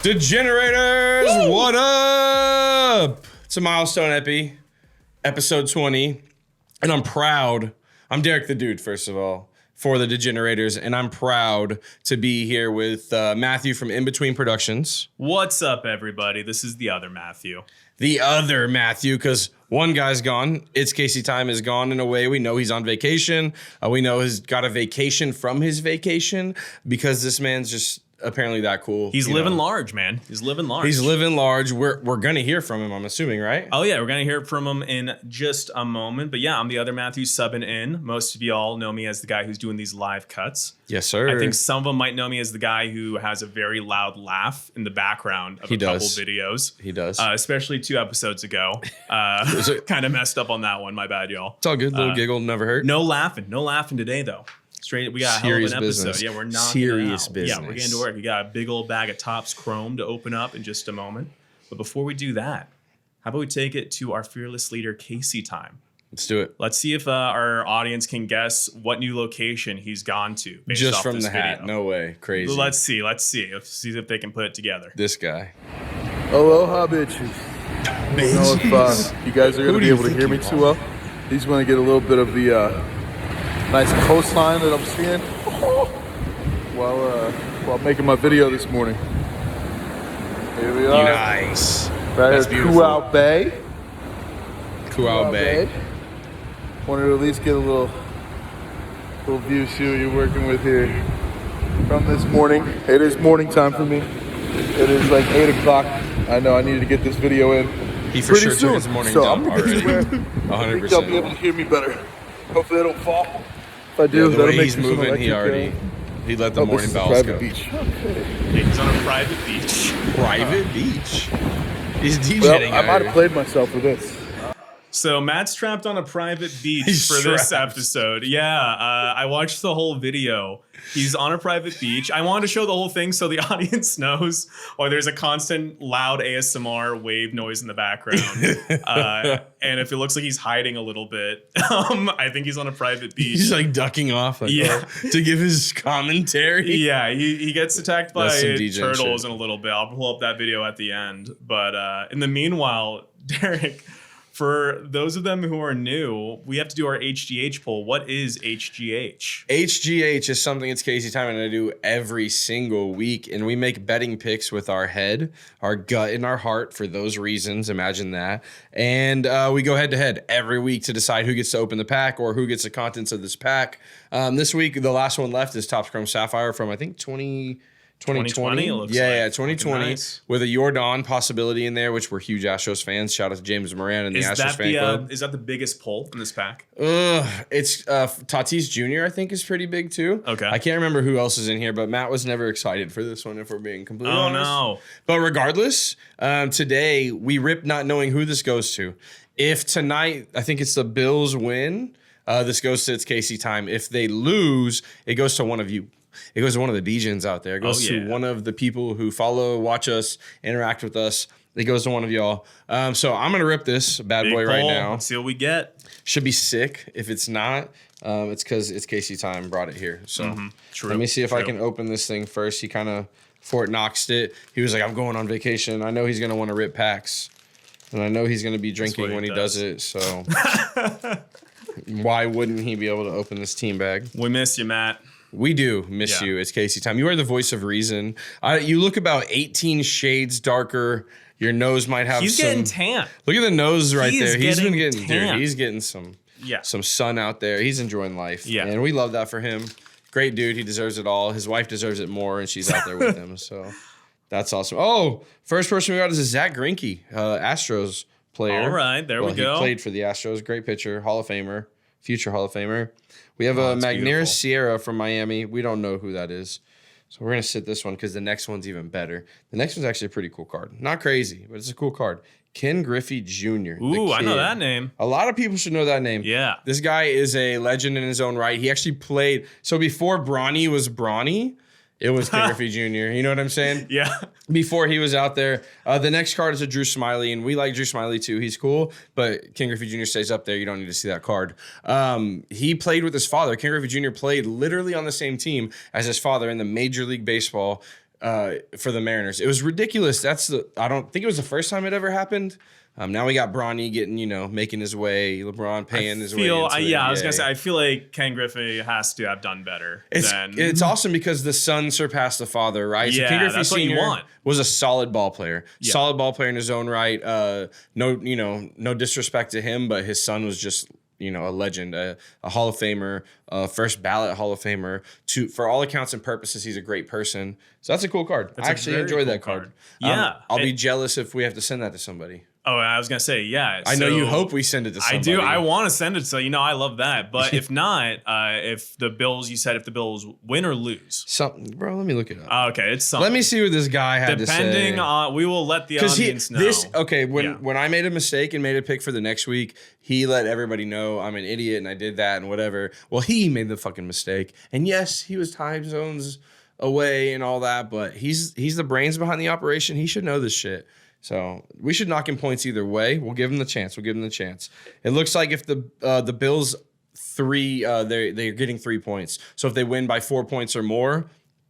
Degenerators, woo! What up? It's a milestone episode 20, and I'm proud. I'm Derek the Dude, first of all, for the Degenerators, and I'm proud to be here with Matthew from In Between Productions. What's up, everybody? This is the other Matthew. The other Matthew, because one guy's gone. It's Casey Time is gone in a way. We know he's on vacation. We know he's got a vacation from his vacation because this man's just apparently that cool. He's living large, man. He's living large. He's living large. We're going to hear from him, I'm assuming, right? Oh, yeah. We're going to hear from him in just a moment. But yeah, I'm the other Matthew subbing in. Most of y'all know me as the guy who's doing these live cuts. Yes, sir. I think some of them might know me as the guy who has a very loud laugh in the background of couple videos. He does. Especially 2 episodes ago. Kind of messed up on that one. My bad, y'all. It's all good. Little giggle never hurt. No laughing. No laughing today, though. Straight, we got a hell of an episode. Business. Yeah, we're not serious business. Yeah, we're getting to work. We got a big old bag of Topps Chrome to open up in just a moment. But before we do that, how about we take it to our fearless leader, Casey Time? Let's do it. Let's see if our audience can guess what new location he's gone to. Based just off from this the hat. video. No way. Crazy. Let's see. Let's see if they can put it together. This guy. Aloha, bitches. I don't know if you guys are going to be able to hear me too well. He's going to get a little bit of the nice coastline that I'm seeing while making my video this morning. Here we are. Nice. Right here, Kuau Bay. Kuau Bay. Wanted to at least get a little view, see what you're working with here from this morning. It is morning time for me. It is like 8 o'clock. I know I needed to get this video in He for pretty sure soon. took his morning So dump I'm gonna already. get to where I think they'll be able to 100%. hear me better. Hopefully I don't fall. If I do, The that'll way make he's some moving, electric, he let the morning this is a bells private go. beach. He's on a private beach. Private beach. He's DJing. Well, I might have played myself with this. So Matt's trapped on a private beach He's for this trapped. episode. Yeah, I watched the whole video. He's on a private beach. I wanted to show the whole thing so the audience knows why there's a constant loud ASMR wave noise in the background. And if it looks like he's hiding a little bit, I think he's on a private beach. He's like ducking off to give his commentary. Yeah, he gets attacked by That's some DJ turtles shit. in a little bit. I'll pull up that video at the end. But in the meanwhile, Derek, for those of them who are new, we have to do our HGH poll. What is HGH? HGH is something it's Casey Time and I do every single week, and we make betting picks with our head, our gut, and our heart for those reasons. Imagine that. And we go head to head every week to decide who gets to open the pack or who gets the contents of this pack. This week, the last one left is Topps Chrome Sapphire from, I think, 2020. It looks Yeah, like. 2020 Nice. with a Jordan possibility in there, which we're huge Astros fans. Shout out to James Moran and the Astros fan club. Is that the biggest poll in this pack? It's Tatis Jr. I think is pretty big too. Okay. I can't remember who else is in here, but Matt was never excited for this one, if we're being completely honest. No. But regardless, today we rip not knowing who this goes to. If tonight, I think it's the Bills win, this goes to It's Casey Time. If they lose, it goes to one of you. It goes to one of the Degens out there. It goes to one of the people who follow, watch us, interact with us. It goes to one of y'all. So I'm going to rip this bad Big boy right poll. now. Let's see what we get. Should be sick. If it's not, it's because It's Casey Time brought it here. So True. let me see if I True. can open this thing first. He kind of Fort Knoxed it. He was like, I'm going on vacation. I know he's going to want to rip packs. And I know he's going to be drinking what when he he does it. So why wouldn't he be able to open this team bag? We miss you, Matt. We do miss Yeah. you. It's Casey Time. You are the voice of reason. You look about 18 shades darker. Your nose might have He's some. getting tan. Look at the nose right He there. is He's been getting getting tan. dude. He's getting some sun out there. He's enjoying life. Yeah. And we love that for him. Great dude. He deserves it all. His wife deserves it more, and she's out there with him. So that's awesome. Oh, first person we got is a Zach Greinke, Astros player. All right, there we go. He played for the Astros. Great pitcher, Hall of Famer, future Hall of Famer. We have a that's Magneuris beautiful. Sierra from Miami. We don't know who that is. So we're going to sit this one because the next one's even better. The next one's actually a pretty cool card. Not crazy, but it's a cool card. Ken Griffey Jr. Ooh, I know that name. A lot of people should know that name. Yeah. This guy is a legend in his own right. He actually played. So before Bronny was Bronny, it was Ken Griffey Jr. You know what I'm saying? Yeah. Before he was out there. The next card is a Drew Smiley, and we like Drew Smiley too. He's cool, but Ken Griffey Jr. stays up there. You don't need to see that card. He played with his father. Ken Griffey Jr. played literally on the same team as his father in the Major League Baseball. for the Mariners. It was ridiculous. I don't think it was the first time it ever happened. Now we got Bronny getting, making his way. LeBron paying his way. I was gonna say, I feel like Ken Griffey has to have done better. It's awesome because the son surpassed the father, right? Yeah, so Ken Griffey that's what you Sr. want. was a solid ball player, solid ball player in his own right. No disrespect to him, but his son was just a legend, a Hall of Famer, first ballot Hall of Famer. For all accounts and purposes, he's a great person. So that's a cool card. I actually enjoyed that card. Yeah, I'll be jealous if we have to send that to somebody. Oh, I was gonna say, yeah. I know you hope we send it to somebody. I do. I want to send it, so I love that. But if not, if the Bills win or lose, something, bro. Let me look it up. Okay, it's something. Let me see what this guy had to say. Depending on, we will let the audience know. When I made a mistake and made a pick for the next week, he let everybody know I'm an idiot and I did that and whatever. Well, he made the fucking mistake, and yes, he was time zones away and all that, but he's the brains behind the operation. He should know this shit. So we should knock him points either way. We'll give him the chance. It looks like if the Bills they're getting 3 points. So if they win by 4 points or more,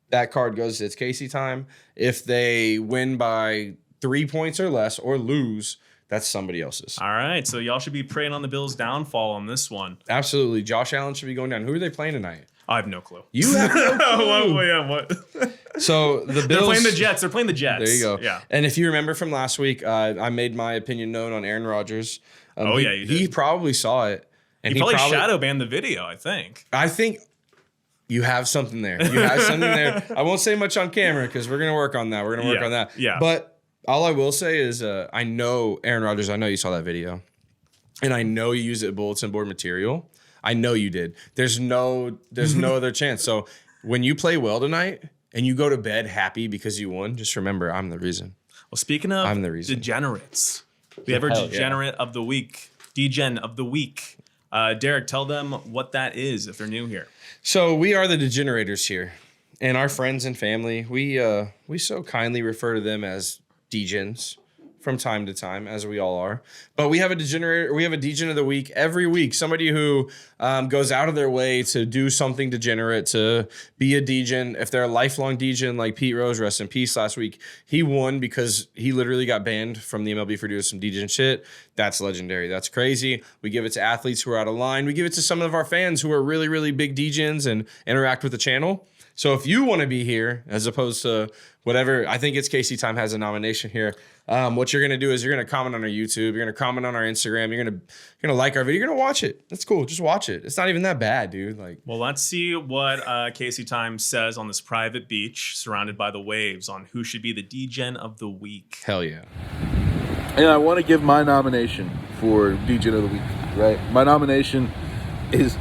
that card goes to It's Casey time. If they win by 3 points or less or lose, that's somebody else's. All right. So y'all should be praying on the Bills' downfall on this one. Absolutely. Josh Allen should be going down. Who are they playing tonight? I have no clue. You have no clue. What? So the Bills. They're playing the Jets. There you go. Yeah. And if you remember from last week, I made my opinion known on Aaron Rodgers. You did. He probably saw it. And he probably shadow banned the video, I think. I think you have something there. I won't say much on camera because we're going to work on that. Yeah. But all I will say is I know, Aaron Rodgers, I know you saw that video. And I know you use it as bulletin board material. I know you did. There's no other chance. So when you play well tonight and you go to bed happy because you won, just remember I'm the reason. Well, speaking of degenerates, we have our degenerate of the week, Degen of the week. Derek, tell them what that is if they're new here. So we are the degenerators here, and our friends and family, we so kindly refer to them as Degens from time to time, as we all are. But we have a degenerate. We have a Degen of the week every week. Somebody who goes out of their way to do something degenerate, to be a Degen. If they're a lifelong Degen, like Pete Rose, rest in peace. Last week he won because he literally got banned from the MLB for doing some Degen shit. That's legendary. That's crazy. We give it to athletes who are out of line. We give it to some of our fans who are really, really big Degens and interact with the channel. So if you want to be here, as opposed to whatever, I think It's Casey Time has a nomination here. What you're gonna do is you're gonna comment on our YouTube, you're gonna comment on our Instagram, you're gonna like our video, you're gonna watch it. That's cool. Just watch it. It's not even that bad, dude. Well, let's see what Casey Time says on this private beach, surrounded by the waves, on who should be the Degen of the week. Hell yeah. And I want to give my nomination for Degen of the week. Right, my nomination is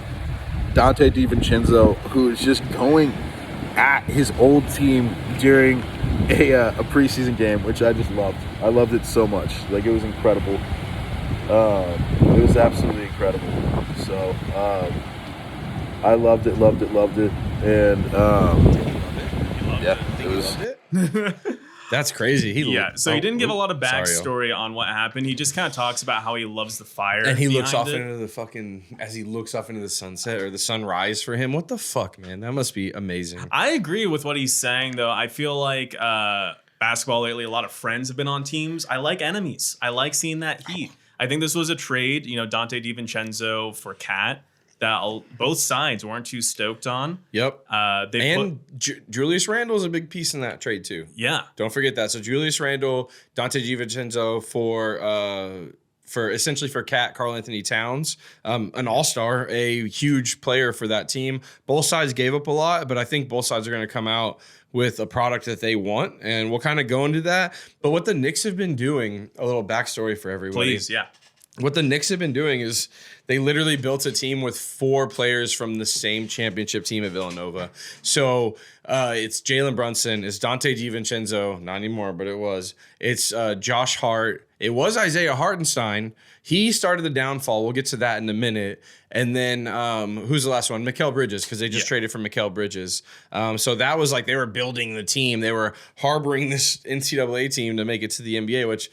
Dante DiVincenzo, who is just going at his old team during a preseason game, which I just loved. I loved it so much. It was incredible. It was absolutely incredible. So I loved it. And it was. That's crazy. So he didn't give a lot of backstory on what happened. He just kind of talks about how he loves the fire. And he looks off into as he looks off into the sunset or the sunrise for him. What the fuck, man? That must be amazing. I agree with what he's saying, though. I feel like basketball lately, a lot of friends have been on teams. I like enemies. I like seeing that heat. I think this was a trade, Dante DiVincenzo for Cat, that both sides weren't too stoked on. Yep. Julius Randle is a big piece in that trade too. Yeah. Don't forget that. So Julius Randle, Dante DiVincenzo for essentially for Cat, Karl Anthony Towns, an all-star, a huge player for that team. Both sides gave up a lot, but I think both sides are going to come out with a product that they want, and we'll kind of go into that. But what the Knicks have been doing, a little backstory for everybody. Please, yeah. What the Knicks have been doing is they literally built a team with 4 players from the same championship team at Villanova. So it's Jalen Brunson, it's Dante DiVincenzo, not anymore, but it was. It's Josh Hart. It was Isaiah Hartenstein. He started the downfall. We'll get to that in a minute. And then who's the last one? Mikal Bridges, because they just traded for Mikal Bridges. So that was they were building the team. They were harboring this NCAA team to make it to the NBA, which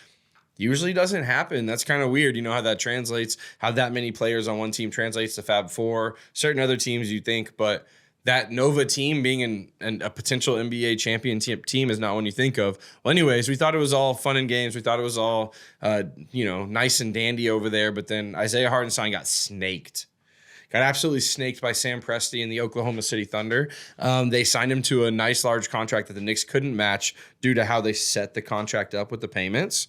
usually doesn't happen. That's kind of weird. You know how that translates, how that many players on one team translates to Fab Four. Certain other teams you think, but that Nova team being a potential NBA championship team is not one you think of. Well, anyways, we thought it was all fun and games. We thought it was all, nice and dandy over there. But then Isaiah Hartenstein got snaked. Got absolutely snaked by Sam Presti and the Oklahoma City Thunder. They signed him to a nice large contract that the Knicks couldn't match due to how they set the contract up with the payments.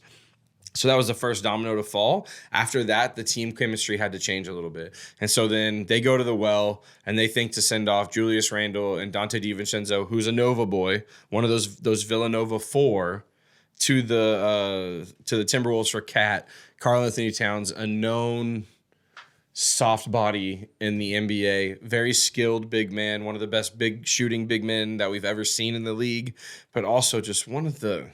So that was the first domino to fall. After that, the team chemistry had to change a little bit. And so then they go to the well and they think to send off Julius Randle and Dante DiVincenzo, who's a Nova boy, one of those Villanova 4, to the Timberwolves for Cat. Karl Anthony Towns, a known soft body in the NBA, very skilled big man, one of the best big shooting big men that we've ever seen in the league, but also just one of the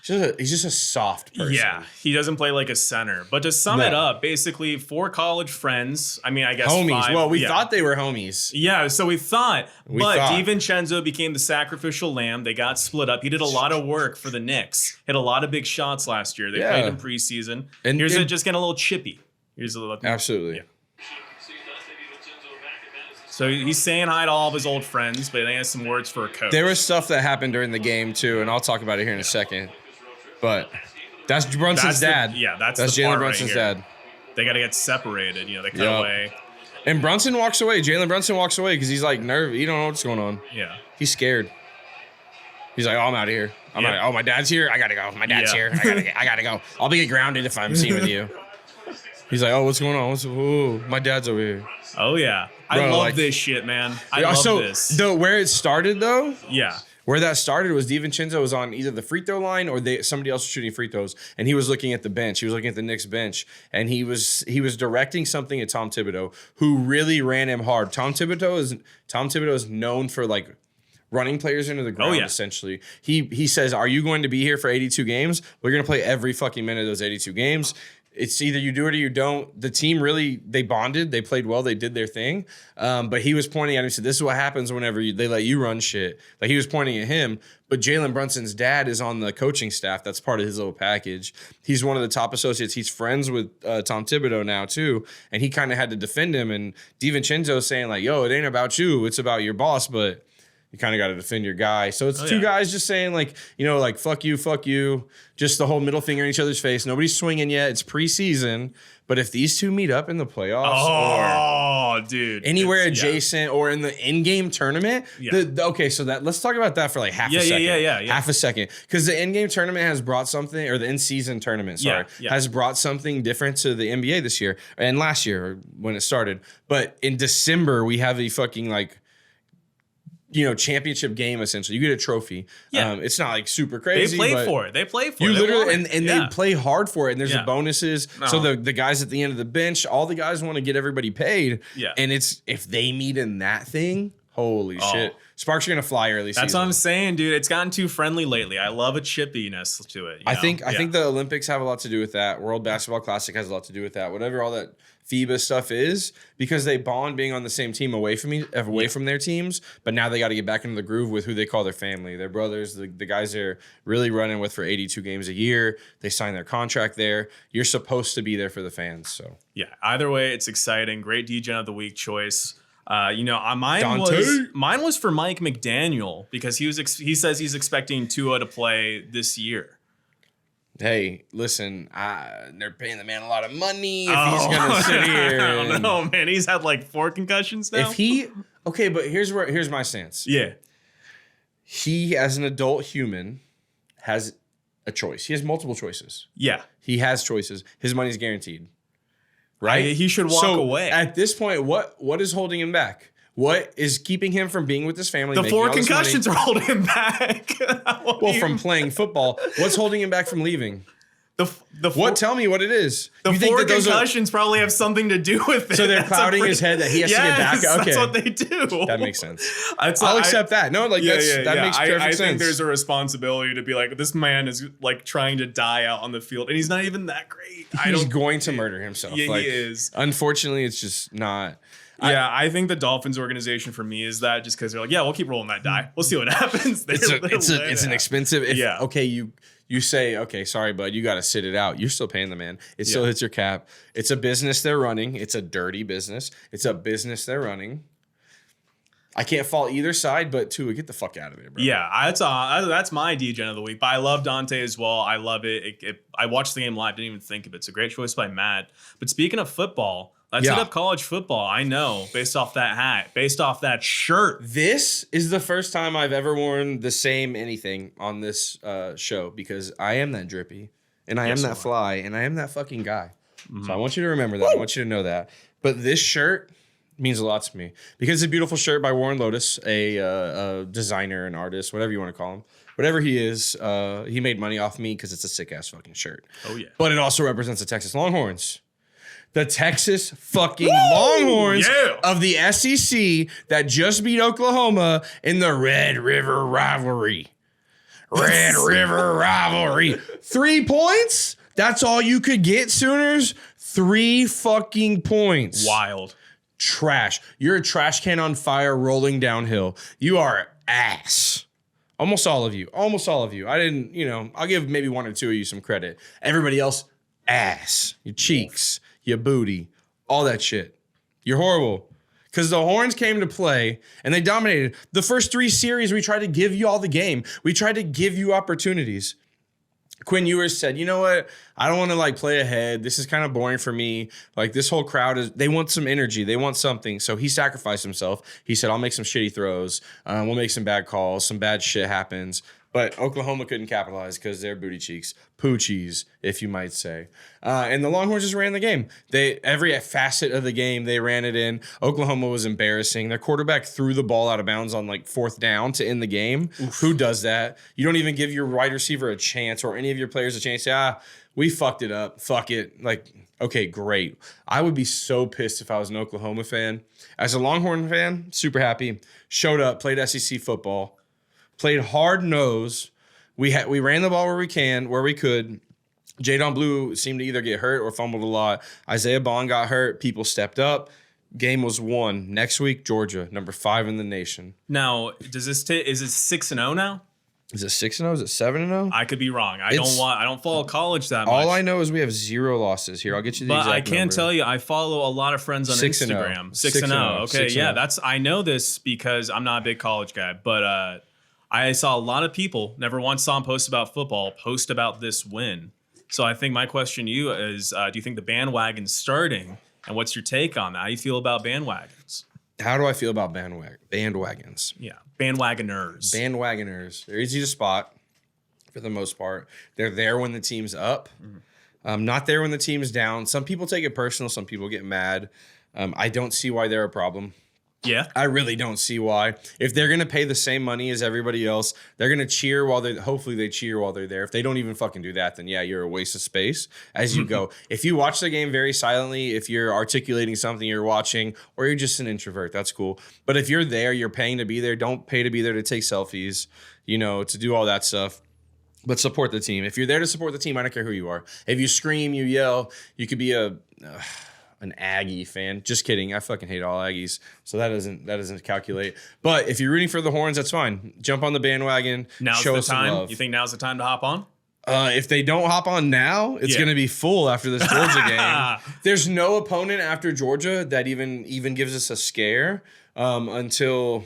he's just a soft person. Yeah, he doesn't play like a center. But to sum it up, basically 4 college friends. I mean, I guess homies. 5. Well, we thought they were homies. Yeah, so we thought. DiVincenzo became the sacrificial lamb. They got split up. He did a lot of work for the Knicks. Hit a lot of big shots last year. They played in preseason. And here's just getting a little chippy. Here's a little absolutely. Yeah. So he's saying hi to all of his old friends, but he has some words for a coach. There was stuff that happened during the game too, and I'll talk about it here in a second. But that's Brunson's dad. That's Jalen Brunson's dad. They got to get separated. They cut away. And Brunson walks away. Jalen Brunson walks away because he's like nervous. You don't know what's going on. Yeah. He's scared. He's like, I'm out of here. Oh, my dad's here. I gotta go. My dad's here. I gotta go. I'll be grounded if I'm seen with you. He's like, oh, what's going on? My dad's over here. Oh yeah, I love this shit, man. I love this. Where it started though. Yeah. Where that started was DiVincenzo was on either the free throw line or somebody else was shooting free throws, and he was looking at the bench. He was looking at the Knicks bench, and he was directing something at Tom Thibodeau, who really ran him hard. Tom Thibodeau is known for like running players into the ground. Essentially, he says, "Are you going to be here for 82 games? We're going to play every fucking minute of those 82 games." It's either you do it or you don't. The team they bonded. They played well. They did their thing. But he was pointing at him. He said, this is what happens whenever they let you run shit. Like he was pointing at him. But Jalen Brunson's dad is on the coaching staff. That's part of his little package. He's one of the top associates. He's friends with Tom Thibodeau now too. And he kind of had to defend him. And DiVincenzo saying like, yo, it ain't about you. It's about your boss. But you kind of got to defend your guy. So it's two guys just saying like, like fuck you. Just the whole middle finger in each other's face. Nobody's swinging yet. It's preseason. But if these two meet up in the playoffs or dude, anywhere adjacent or in the in-game tournament, so let's talk about that for like half a second. Half a second. Because the in-game tournament has brought something, or the in-season tournament, has brought something different to the NBA this year and last year when it started. But in December, we have a fucking like, championship game, essentially. You get a trophy. Yeah. It's not like super crazy. They play for it. They You literally, and they play hard for it. And there's bonuses. No. So the guys at the end of the bench, all the guys want to get everybody paid. Yeah. And if they meet in that thing, holy shit. Sparks are going to fly early season. That's what I'm saying, dude. It's gotten too friendly lately. I love a chippiness to it. I think the Olympics have a lot to do with that. World Basketball Classic has a lot to do with that. Whatever all that FIBA stuff is, because they bond being on the same team away from their teams, but now they got to get back into the groove with who they call their family, their brothers, the guys they're really running with for 82 games a year. They sign their contract there. You're supposed to be there for the fans. So either way, it's exciting. Great Degen of the week choice. Mine was for Mike McDaniel because he says he's expecting Tua to play this year. Hey, listen, they're paying the man a lot of money if he's going to sit here. I don't know, man. He's had like 4 concussions now. But here's my stance. Yeah. He, as an adult human, has a choice. He has multiple choices. Yeah. He has choices. His money's guaranteed. Right? He should walk away. At this point, what is holding him back? What is keeping him from being with his family? The 4 concussions are holding him back. From playing football. What's holding him back from leaving? Tell me what it is. The 4 concussions probably have something to do with it. So they're clouding his head that he has to get back. Okay, that's what they do. That makes sense. I'll accept that. No, like that makes perfect sense. I think there's a responsibility to be like, this man is like trying to die out on the field, and he's not even that great. He's going to murder himself. Yeah, he is. Unfortunately, it's just not. I think the Dolphins organization for me is that just because they're like, we'll keep rolling that die. We'll see what happens. It's an expensive. Okay, you say, okay, sorry, bud, you got to sit it out. You're still paying the man. It still hits your cap. It's a business they're running. It's a dirty business. It's a business they're running. I can't fault either side, but Tua, get the fuck out of there, bro. Yeah, that's my Degen of the week. But I love Dante as well. I love it. I watched the game live, didn't even think of it. It's a great choice by Matt. But speaking of football, let's hit up college football. I know, based off that hat, based off that shirt. This is the first time I've ever worn the same anything on this show because I am that drippy, and I am that fly, and I am that fucking guy. Mm-hmm. So I want you to remember that. I want you to know that. But this shirt means a lot to me because it's a beautiful shirt by Warren Lotus, a designer, an artist, whatever you want to call him. Whatever he is, he made money off me because it's a sick-ass fucking shirt. Oh, yeah. But it also represents the Texas Longhorns. The Texas fucking Longhorns of the SEC that just beat Oklahoma in the Red River rivalry. Red River rivalry. 3 points? That's all you could get, Sooners? 3 fucking points. Wild. Trash. You're a trash can on fire rolling downhill. You are ass. Almost all of you. Almost all of you. I didn't, I'll give maybe 1 or 2 of you some credit. Everybody else, ass. Your cheeks, your booty, all that shit. You're horrible. Because the Horns came to play and they dominated. The first 3 series, we tried to give you all the game. We tried to give you opportunities. Quinn Ewers said, you know what? I don't want to play ahead. This is kind of boring for me. This whole crowd they want some energy. They want something. So he sacrificed himself. He said, I'll make some shitty throws. We'll make some bad calls. Some bad shit happens. But Oklahoma couldn't capitalize because they're booty cheeks. Poochies, if you might say. And the Longhorns just ran the game. Every facet of the game, they ran it in. Oklahoma was embarrassing. Their quarterback threw the ball out of bounds on 4th down to end the game. Oof. Who does that? You don't even give your wide receiver a chance or any of your players a chance. We fucked it up. Fuck it. Okay, great. I would be so pissed if I was an Oklahoma fan. As a Longhorn fan, super happy. Showed up, played SEC football. Played hard nose. We ran the ball where we could. Jadon Blue seemed to either get hurt or fumbled a lot. Isaiah Bond got hurt. People stepped up. Game was won. Next week, Georgia, number 5 in the nation. Now, is it 6-0 now? Is it 6-0? Is it 7-0? I could be wrong. I don't follow college that much. All I know is we have 0 losses here. I'll get you the exact number. But I can tell you, I follow a lot of friends on Instagram. 6-0. Okay, 6-0. Yeah, I know this because I'm not a big college guy, but I saw a lot of people, never once saw them post about football, post about this win. So I think my question to you is, do you think the bandwagon's starting? And what's your take on that? How do you feel about bandwagons? How do I feel about bandwagons? Yeah, bandwagoners. Bandwagoners. They're easy to spot for the most part. They're there when the team's up. Not there when the team's down. Some people take it personal. Some people get mad. I don't see why they're a problem. Yeah. I really don't see why. If they're going to pay the same money as everybody else, they're going to cheer hopefully they cheer while they're there. If they don't even fucking do that, then yeah, you're a waste of space as you go. If you watch the game very silently, if you're articulating something you're watching, or you're just an introvert, that's cool. But if you're there, you're paying to be there. Don't pay to be there to take selfies, to do all that stuff. But support the team. If you're there to support the team, I don't care who you are. If you scream, you yell, you could be an Aggie fan. Just kidding. I fucking hate all Aggies. So that doesn't calculate. But if you're rooting for the Horns, that's fine. Jump on the bandwagon. Show us some love. You think now's the time to hop on? If they don't hop on now, it's going to be full after this Georgia game. There's no opponent after Georgia that even gives us a scare until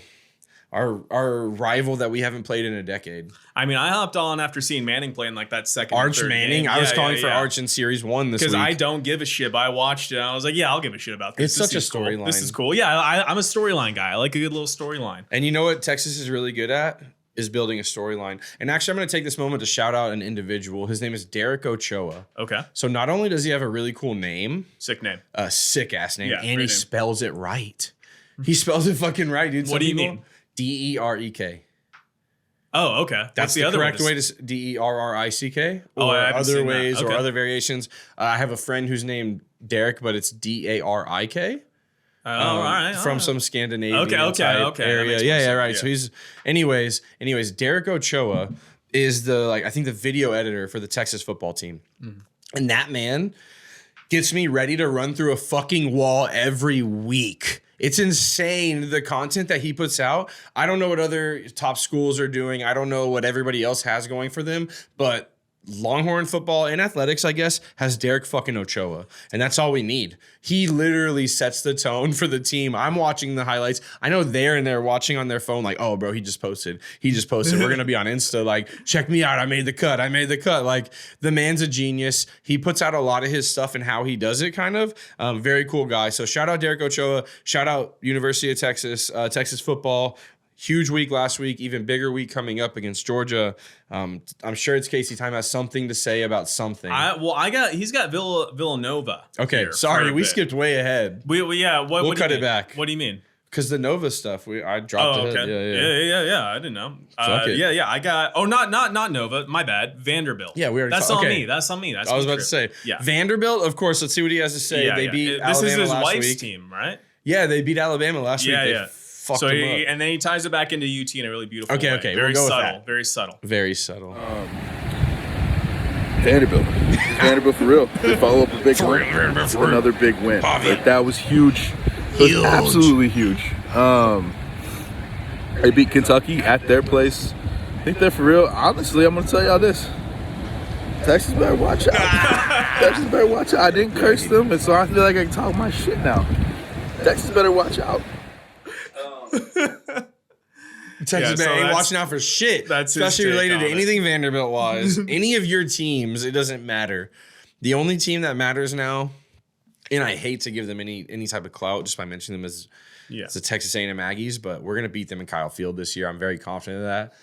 our rival that we haven't played in a decade. I mean, I hopped on after seeing Manning play in that second Arch or third Manning. game. I was calling for Arch in Series 1 this week. Because I don't give a shit. But I watched it and I was like, yeah, I'll give a shit about this. It's such a storyline. Cool. This is cool. Yeah, I'm a storyline guy. I like a good little storyline. And you know what Texas is really good at? Is building a storyline. And actually, I'm going to take this moment to shout out an individual. His name is Derek Ochoa. Okay. So not only does he have a really cool name. Sick name. A sick-ass name. Yeah, and he spells it right. He spells it fucking right, dude. What do you mean? D-E-R-E-K. Oh, okay. That's the correct way to D-E-R-R-I-C-K. Or other ways or other variations. I have a friend who's named Derek, but it's D-A-R-I-K. All right. From some Scandinavian type okay. area. Yeah, right. Yeah. So he's anyways, Derek Ochoa is I think the video editor for the Texas football team. And that man gets me ready to run through a fucking wall every week. It's insane, the content that he puts out. I don't know what other top schools are doing. I don't know what everybody else has going for them, but Longhorn football and athletics, I guess, has Derek fucking Ochoa. And that's all we need. He literally sets the tone for the team. I'm watching the highlights. I know they're in there watching on their phone like, oh, bro, he just posted. We're going to be on Insta. Like, check me out. I made the cut. Like, the man's a genius. He puts out a lot of his stuff and how he does it, kind of. Very cool guy. So shout out Derek Ochoa. Shout out University of Texas, Texas football. Huge week last week, even bigger week coming up against Georgia. I'm sure it's Casey Time has something to say about something. He's got Villanova. Okay, sorry, we skipped way ahead. We'll cut it back. What do you mean? Because the Nova stuff, I dropped it. Okay. Yeah. I didn't know. I got. Oh, not Nova. My bad. Vanderbilt. Yeah, we already. That's on me. That's on me. That's I was about to say. Yeah. Vanderbilt, of course. Let's see what he has to say. They beat Alabama last week. This is his wife's team, right? Yeah, they beat Alabama last week. Yeah. Fucked him up. And then he ties it back into UT in a really beautiful way. Okay. Very we'll go subtle. with that. Very subtle. Vanderbilt for real. They follow up a big win. Another big win. Like, that was huge. It was absolutely huge. They beat Kentucky at their place. I think they're for real. Honestly, I'm gonna tell y'all this. Texas better watch out. Texas better watch out. I didn't curse them, and so I feel like I can talk my shit now. Texas better watch out. Texas ain't watching out for shit. That's especially related to anything Vanderbilt wise. Any of your teams, it doesn't matter. The only team that matters now, and I hate to give them any type of clout just by mentioning them as the Texas A&M Aggies, but we're gonna beat them in Kyle Field this year. I'm very confident of that.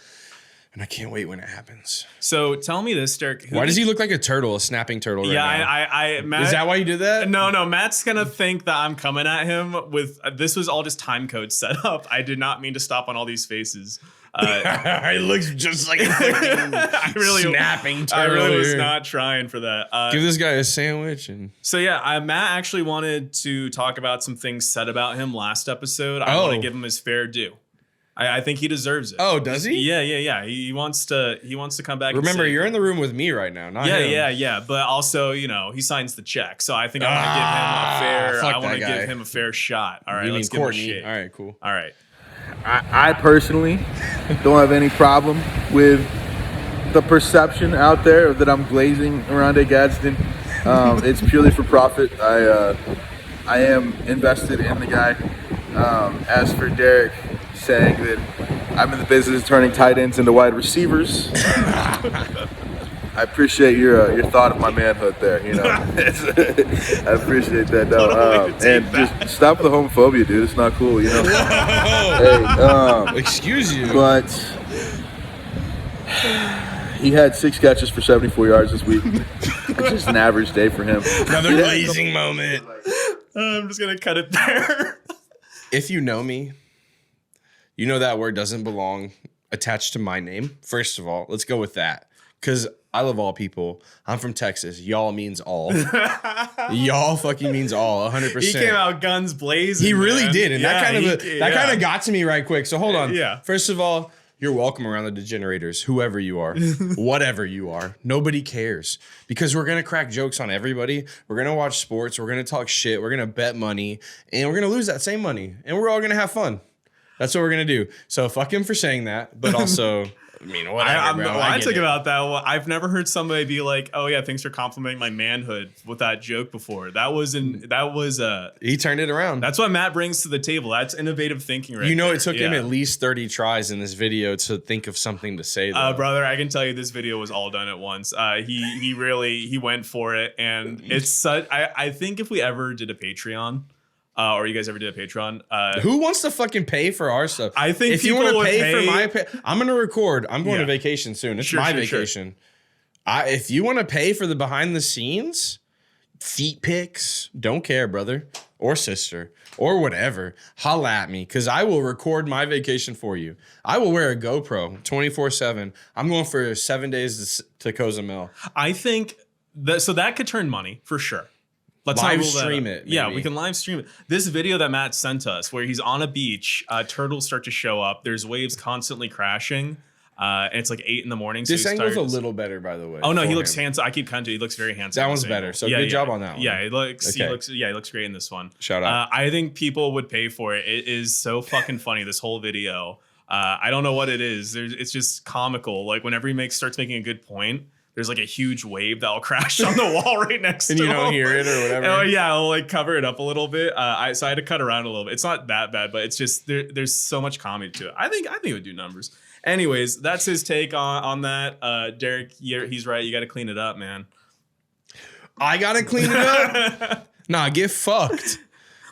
And I can't wait when it happens. So tell me this, Derek. Why does he look like a turtle, a snapping turtle right now? Matt, is that why you did that? No. Matt's going to think that I'm coming at him with, this was all just time code set up. I did not mean to stop on all these faces. It looks just like a snapping turtle. I really was not trying for that. Give this guy a sandwich. So Matt actually wanted to talk about some things said about him last episode. I want to give him his fair due. I think he deserves it. Oh, does he? Yeah. He wants to come back. Remember, you're in the room with me right now, not him. Yeah. But also, he signs the check, so I think I want to give him a fair shot. All right, let's give him a shake. All right, cool. All right. I personally don't have any problem with the perception out there that I'm glazing around a Gadsden. It's purely for profit. I am invested in the guy. As for Derek saying that I'm in the business of turning tight ends into wide receivers, I appreciate your thought of my manhood there. I appreciate that though. And just stop the homophobia, dude. It's not cool. Hey, excuse you, but he had 6 catches for 74 yards this week. It's just an average day for him. Another glazing moment. I'm just gonna cut it there. If you know me, you know that word doesn't belong attached to my name. First of all, let's go with that. Because I love all people. I'm from Texas. Y'all means all. Y'all fucking means all, 100%. He came out guns blazing. He really did. And that kind of got to me right quick. So hold on. Yeah. First of all, you're welcome around the Degenerators, whoever you are, whatever you are. Nobody cares because we're going to crack jokes on everybody. We're going to watch sports. We're going to talk shit. We're going to bet money and we're going to lose that same money and we're all going to have fun. That's what we're going to do. So fuck him for saying that, but also... I mean, whatever, bro. I think about that. Well, I've never heard somebody be like, "Oh yeah, thanks for complimenting my manhood" with that joke before. He turned it around. That's what Matt brings to the table. That's innovative thinking, right? It took him at least 30 tries in this video to think of something to say. Brother, I can tell you, this video was all done at once. He went for it, and it's such. I think if we ever did a Patreon. Or you guys ever did a Patreon? Who wants to fucking pay for our stuff? I think if you want to pay for my I'm going to record. I'm going to vacation soon. It's my vacation. Sure. If you want to pay for the behind the scenes, feet pics, don't care, brother or sister or whatever, holla at me because I will record my vacation for you. I will wear a GoPro 24/7. I'm going for 7 days to Cozumel. I think that could turn money for sure. Let's live stream it. Maybe. Yeah, we can live stream it. This video that Matt sent us, where he's on a beach, turtles start to show up. There's waves constantly crashing, and it's like 8 a.m. This angle's a little better, by the way. Oh no, he looks handsome. I keep cutting to. He looks very handsome. That one's better. So good job on that one. Yeah, he looks great in this one. Shout out. I think people would pay for it. It is so fucking funny. This whole video. I don't know what it is. It's just comical. Like whenever he starts making a good point. there's like a huge wave that'll crash on the wall right next to And you him. don't hear it or whatever. Oh yeah, I'll like cover it up a little bit. So I had to cut around a little bit. It's not that bad, but it's just there's so much comedy to it. I think it would do numbers. Anyways, that's his take on that. Derek, he's right. You got to clean it up, man. I gotta clean it up. Nah, get fucked.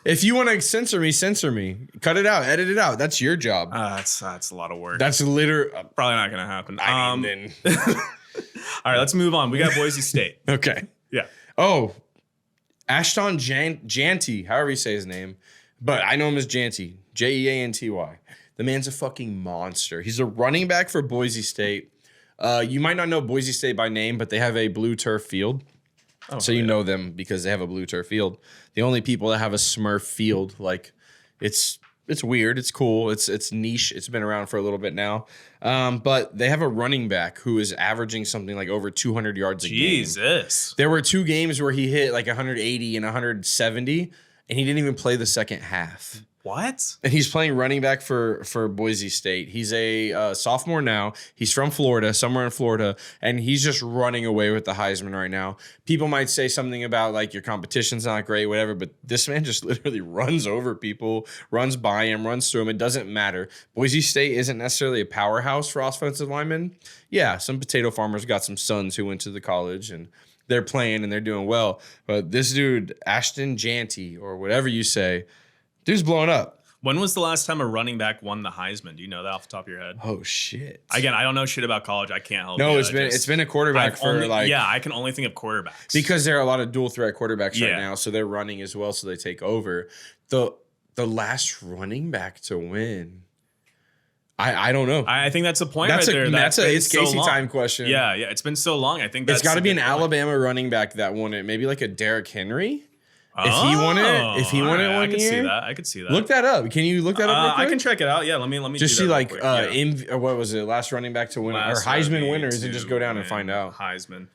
If you want to censor me. Cut it out, edit it out. That's your job. That's a lot of work. That's literally probably not gonna happen. I mean, all right, let's move on. We got Boise State. Okay. Yeah. Oh, Ashton Jeanty, however you say his name, but I know him as Jeanty, Jeanty. The man's a fucking monster. He's a running back for Boise State. You might not know Boise State by name, but they have a blue turf field. Oh, So you know them because they have a blue turf field. The only people that have a Smurf field, like it's weird, it's cool, it's niche. It's been around for a little bit now, but they have a running back who is averaging something like over 200 yards a game. Jesus. There were 2 games where he hit like 180 and 170, and he didn't even play the second half. What? And he's playing running back for Boise State. He's a sophomore now. He's from Florida, somewhere in Florida, and he's just running away with the Heisman right now. People might say something about like your competition's not great, whatever, but this man just literally runs over people, runs by him, runs through him. It doesn't matter. Boise State isn't necessarily a powerhouse for offensive linemen. Yeah, some potato farmers got some sons who went to the college and they're playing and they're doing well. But this dude, Ashton Jeanty, or whatever you say, dude's blowing up. When was the last time a running back won the Heisman? Do you know that off the top of your head? Oh shit! Again, I don't know shit about college. I can't help. No, you. it's been a quarterback I can only think of quarterbacks because there are a lot of dual threat quarterbacks right Yeah. now, so they're running as well, so they take over. The last running back to win, I don't know. I think that's a point That's right there. it's been Casey so time long. question. Yeah, it's been so long. I think that's It's got to a be an good point. Alabama running back that won it. Maybe like a Derrick Henry. If he won it Alright, one I could year, see that. I could see that. Look that up. Can you look that up? Real quick? I can check it out. Yeah, let me Just do see that like real quick. Yeah. or what was it? Last running back to win Last or Heisman running winners, and to just go down and win find out. Heisman.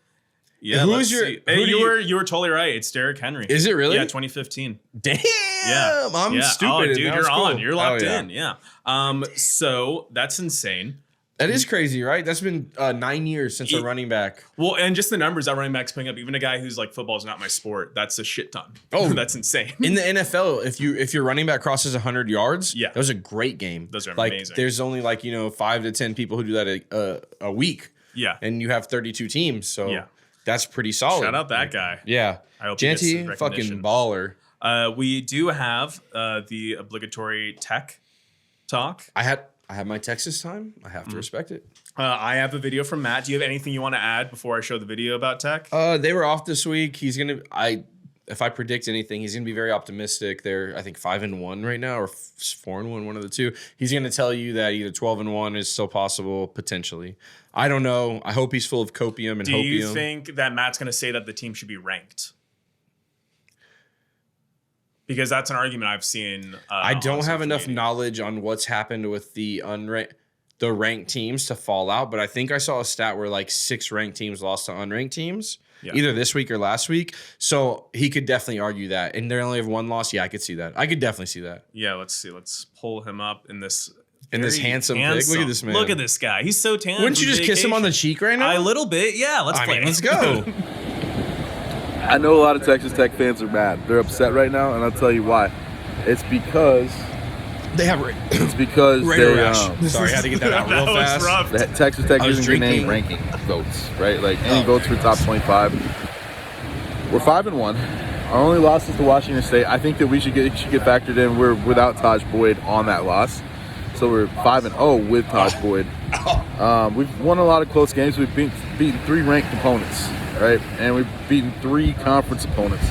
Yeah, Who let's is your- see. who Hey, do you were totally right. It's Derrick Henry. Is it really? Yeah, 2015. Damn, Yeah, I'm stupid. Oh, and dude, that you're was cool. on. You're locked Oh, yeah. in. Yeah. So that's insane. That is crazy, right? That's been 9 years since a running back. Well, and just the numbers that running backs putting up, even a guy who's like, football's not my sport, that's a shit ton. Oh. That's insane. In the NFL, if your running back crosses 100 yards, Yeah. that was a great game. Those are like, amazing. There's only 5 to 10 people who do that a week, Yeah. and you have 32 teams, so Yeah. that's pretty solid. Shout out that guy. Yeah, I hope he gets some Jeanty, recognition. fucking baller. We do have the obligatory tech talk. I had my Texas time. I have to respect it. I have a video from Matt. Do you have anything you want to add before I show the video about tech? They were off this week. If I predict anything, he's gonna be very optimistic. They're I think 5-1 right now, or 4-1, one of the two. He's gonna tell you that either 12-1 is still possible potentially. I don't know. I hope he's full of copium and Do hopium. you think that Matt's going to say that the team should be ranked? Because that's an argument I've seen. I don't have social enough media. knowledge on what's happened with the ranked teams to fall out, but I think I saw a stat where 6 ranked teams lost to unranked teams, either this week or last week. So he could definitely argue that. And they only have 1 loss. Yeah, I could see that. I could definitely see that. Yeah, let's see. Let's pull him up in this. This very handsome pic. Look at this man. Look at this guy. He's so tan. Wouldn't you from just kiss him on the vacation. cheek right now? A little bit. Yeah, let's play. Let's go. I know a lot of Texas Tech fans are mad. They're upset right now, and I'll tell you why. It's because They have they Sorry, I had to get that out real That was fast. rough. the Texas Tech I was isn't getting any drinking. ranking votes, right? Like any votes for top 25. We're 5-1. Our only loss is to Washington State. I think that we should get factored in. We're without Taj Boyd on that loss, so we're 5-0 with Taj Boyd. We've won a lot of close games. We've beaten 3 ranked opponents, right? And we've beaten 3 conference opponents.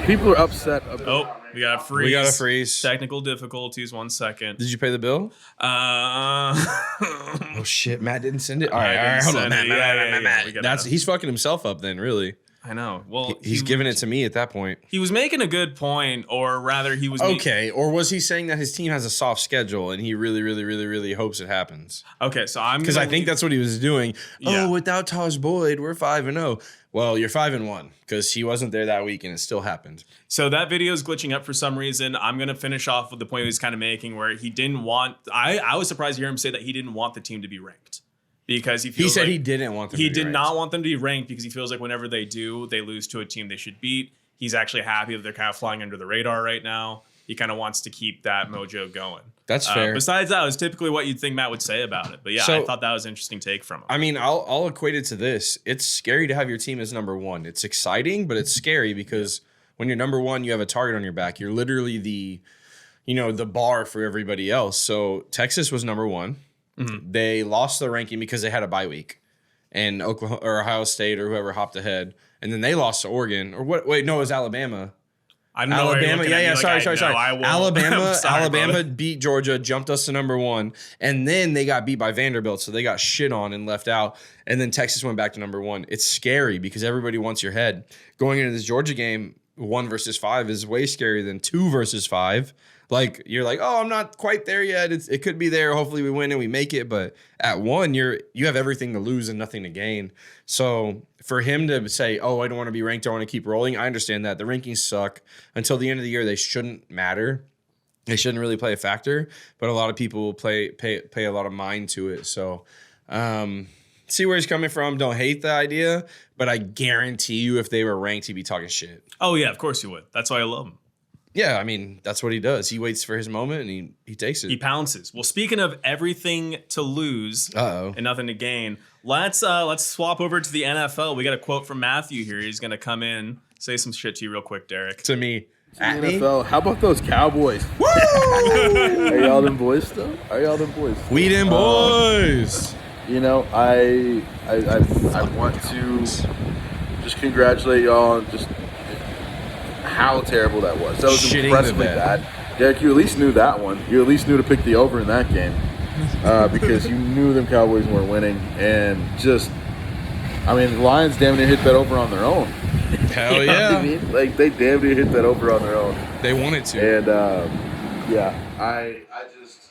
People are upset about. Oh, we got a freeze. We got a freeze. Technical difficulties. 1 second. Did you pay the bill? Oh shit, Matt didn't send it. All right, hold on, Matt. He's fucking himself up then, really. I know. Well, He's giving it to me at that point. He was making a good point, or rather, he was Okay, or was he saying that his team has a soft schedule and he really, really, really, really hopes it happens? Okay, so I'm Because I think that's what he was doing. Yeah. Oh, without Taj Boyd, we're 5-0. Well, you're 5-1 because he wasn't there that week and it still happened. So that video is glitching up for some reason. I'm gonna finish off with the point he was kind of making, where he didn't want. I was surprised to hear him say that he didn't want the team to be ranked. because he He said like he didn't want them he to be did ranked. not want them to be ranked because he feels like whenever they do, they lose to a team they should beat. He's actually happy that they're kind of flying under the radar right now. He kind of wants to keep that mojo going. That's fair. Besides that, it was typically what you'd think Matt would say about it. But yeah, So- I thought that was an interesting take from him. I mean, I'll equate it to this. It's scary to have your team as number one. It's exciting, but it's scary because when you're number one, you have a target on your back. You're literally the bar for everybody else. So Texas was number one. Mm-hmm. They lost the ranking because they had a bye week, and Oklahoma or Ohio State or whoever hopped ahead, and then they lost to Oregon or what? Wait, no, it was Alabama. I don't know. Alabama, sorry. I won't. Alabama, Sorry, Alabama brother. beat Georgia, jumped us to number one, and then they got beat by Vanderbilt, so they got shit on and left out. And then Texas went back to number one. It's scary because everybody wants your head. Going into this Georgia game, 1 versus 5 is way scarier than 2 versus 5. Like you're like, oh, I'm not quite there yet. It could be there. Hopefully we win and we make it. But at 1, you have everything to lose and nothing to gain. So for him to say, oh, I don't want to be ranked, I want to keep rolling. I understand that the rankings suck. Until the end of the year, they shouldn't matter. They shouldn't really play a factor. But a lot of people pay a lot of mind to it. So see where he's coming from. Don't hate the idea, but I guarantee you, if they were ranked, he'd be talking shit. Oh yeah, of course you would. That's why I love him. Yeah, I mean, that's what he does. He waits for his moment and he takes it. He pounces. Well, speaking of everything to lose and nothing to gain, let's swap over to the NFL. We got a quote from Matthew here. He's gonna come in, say some shit to you real quick, Derek. To me. At me? NFL. How about those Cowboys? Are y'all them boys still? Are y'all them boys? We them boys. You know, I want to just congratulate y'all on just how terrible that was. That was Shitting impressively the bed. bad. Derek, you at least knew that one. You at least knew to pick the over in that game because you knew them Cowboys weren't winning. And just, I mean, the Lions damn near hit that over on their own. Hell You know yeah. what I mean? Like, they damn near hit that over on their own. They wanted to. And, yeah, I just...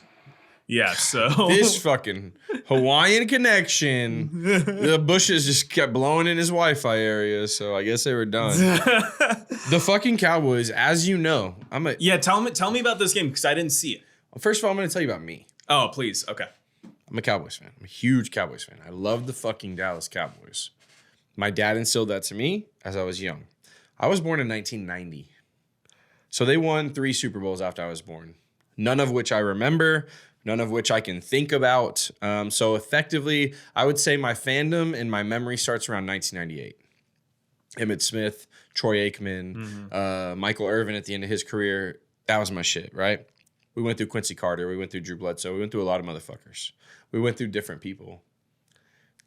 Yeah, so This fucking Hawaiian connection. The bushes just kept blowing in his Wi-Fi area, so I guess they were done. The fucking Cowboys, as you know, yeah, tell me about this game because I didn't see it. First of all, I'm going to tell you about me. Oh, please. Okay. I'm a Cowboys fan. I'm a huge Cowboys fan. I love the fucking Dallas Cowboys. My dad instilled that to me as I was young. I was born in 1990. So they won 3 Super Bowls after I was born. None of which I remember, none of which I can think about. So effectively, I would say my fandom and my memory starts around 1998. Emmitt Smith, Troy Aikman, Michael Irvin at the end of his career. That was my shit, right? We went through Quincy Carter. We went through Drew Bledsoe. We went through a lot of motherfuckers. We went through different people.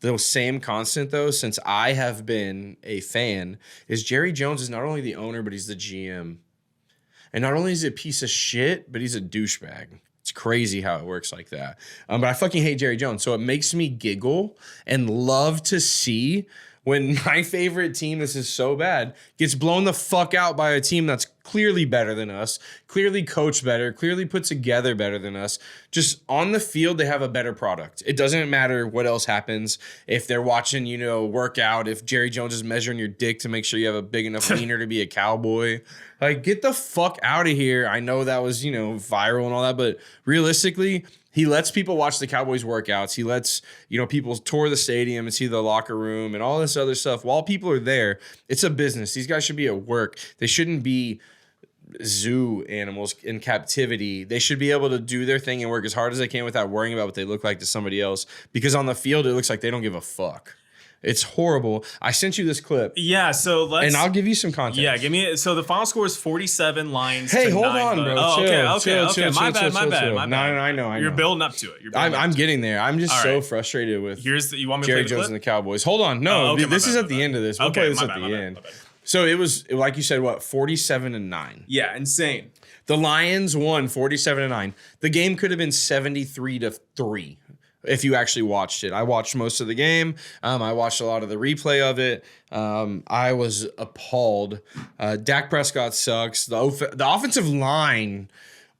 The same constant, though, since I have been a fan, is Jerry Jones is not only the owner, but he's the GM. And not only is he a piece of shit, but he's a douchebag. It's crazy how it works like that. But I fucking hate Jerry Jones. So it makes me giggle and love to see when my favorite team, this is so bad, gets blown the fuck out by a team that's clearly better than us, clearly coached better, clearly put together better than us. Just on the field, they have a better product. It doesn't matter what else happens. If they're watching, work out, if Jerry Jones is measuring your dick to make sure you have a big enough wiener to be a Cowboy. Like, get the fuck out of here. I know that was, viral and all that, but realistically, he lets people watch the Cowboys workouts. He lets, people tour the stadium and see the locker room and all this other stuff. While people are there, it's a business. These guys should be at work. They shouldn't be zoo animals in captivity. They should be able to do their thing and work as hard as they can without worrying about what they look like to somebody else. Because on the field, it looks like they don't give a fuck. It's horrible. I sent you this clip. Yeah, so let's... And I'll give you some context. Yeah, give me... So the final score is 47 Lions Hey, to hold 9 on, Bucks. bro. Oh, Chill. My bad. No, I know. You're building up to it. I'm getting there. I'm just All so right. frustrated with You want me to Jerry play the Jones clip? and the Cowboys. Hold on. No, Oh, okay, this is my at the end of this. We'll Okay, play this my at bad, the my bad, end. my bad. So it was, like you said, 47-9. Yeah, insane. The Lions won 47-9. The game could have been 73-3 if you actually watched it. I watched most of the game. I watched a lot of the replay of it. I was appalled. Dak Prescott sucks. The offensive line,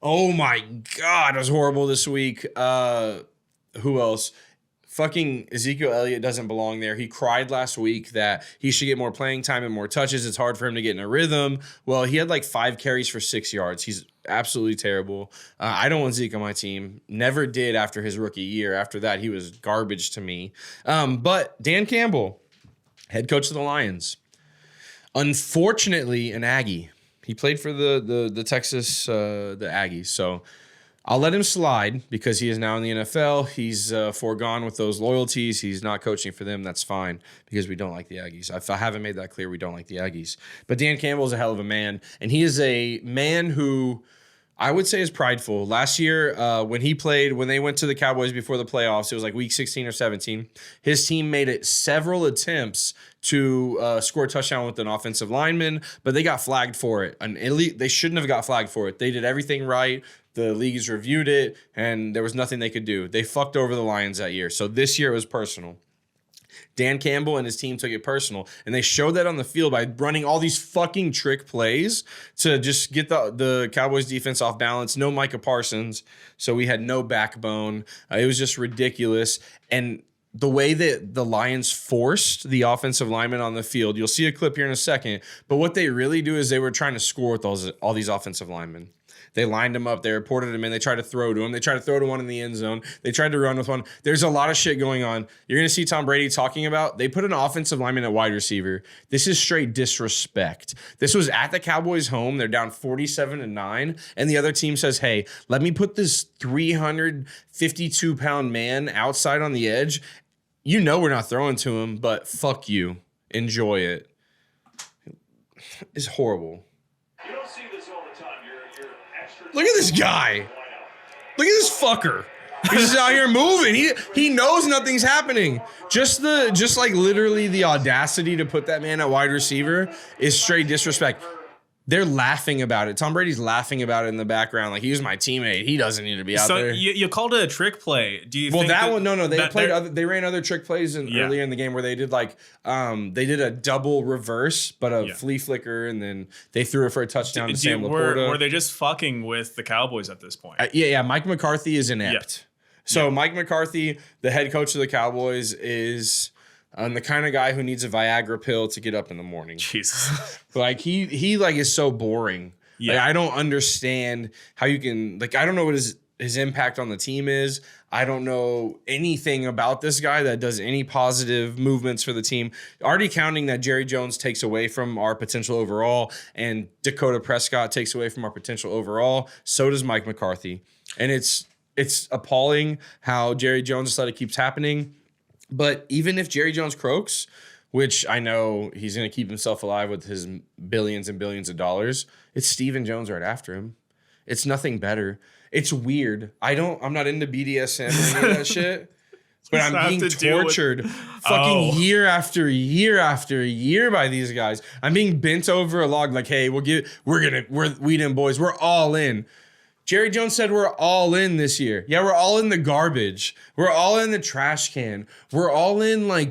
oh my God, it was horrible this week. Who else? fucking Ezekiel Elliott doesn't belong there. He cried last week that he should get more playing time and more touches. It's hard for him to get in a rhythm. Well, he had like 5 carries for 6 yards. He's absolutely terrible. I don't want Zeke on my team. Never did after his rookie year. After that, he was garbage to me. But Dan Campbell, head coach of the Lions, unfortunately an Aggie. He played for the Texas the Aggies. So I'll let him slide because he is now in the NFL. He's foregone with those loyalties. He's not coaching for them. That's fine because we don't like the Aggies. If I haven't made that clear, we don't like the Aggies. But Dan Campbell is a hell of a man, and he is a man who I would say is prideful. Last year, when they went to the Cowboys before the playoffs, it was like week 16 or 17. His team made it several attempts to score a touchdown with an offensive lineman, but they got flagged for it. They shouldn't have got flagged for it. They did everything right. The leagues reviewed it, and there was nothing they could do. They fucked over the Lions that year. So this year it was personal. Dan Campbell and his team took it personal, and they showed that on the field by running all these fucking trick plays to just get the Cowboys defense off balance. No Micah Parsons, so we had no backbone. It was just ridiculous. And the way that the Lions forced the offensive linemen on the field, you'll see a clip here in a second, but what they really do is they were trying to score with all these offensive linemen. They lined him up. They reported him in. They tried to throw to him. They tried to throw to one in the end zone. They tried to run with one. There's a lot of shit going on. You're going to see Tom Brady talking about, they put an offensive lineman at wide receiver. This is straight disrespect. This was at the Cowboys' home. They're down 47-9. And the other team says, hey, let me put this 352-pound man outside on the edge. You know we're not throwing to him, but fuck you. Enjoy it. It's horrible. You don't see this all the time. You're extra. Look at this guy. Look at this fucker. He's just out here moving. He knows nothing's happening. Just like literally the audacity to put that man at wide receiver is straight disrespect. They're laughing about it. Tom Brady's laughing about it in the background. Like, he was my teammate. He doesn't need to be out there. You called it a trick play. Do you think that one? No. They ran other trick plays earlier in the game where they did they did a double reverse, but a flea flicker, and then they threw it for a touchdown to Sam Laporta. Were they just fucking with the Cowboys at this point? Yeah. Mike McCarthy is inept. Yeah. So Mike McCarthy, the head coach of the Cowboys, is the kind of guy who needs a Viagra pill to get up in the morning. Jesus. Like he is so boring. Yeah. Like, I don't understand how you can, I don't know what his impact on the team is. I don't know anything about this guy that does any positive movements for the team. Already counting that Jerry Jones takes away from our potential overall and Dakota Prescott takes away from our potential overall. So does Mike McCarthy. And it's appalling how Jerry Jones decided keeps happening. But even if Jerry Jones croaks, which I know he's going to keep himself alive with his billions and billions of dollars, it's Stephen Jones right after him. It's nothing better. It's weird. I'm not into BDSM or any of that shit, but I'm being tortured fucking year after year after year by these guys. I'm being bent over a log like, hey, we're Weeden boys. We're all in. Jerry Jones said we're all in this year. Yeah, we're all in the garbage. We're all in the trash can. We're all in I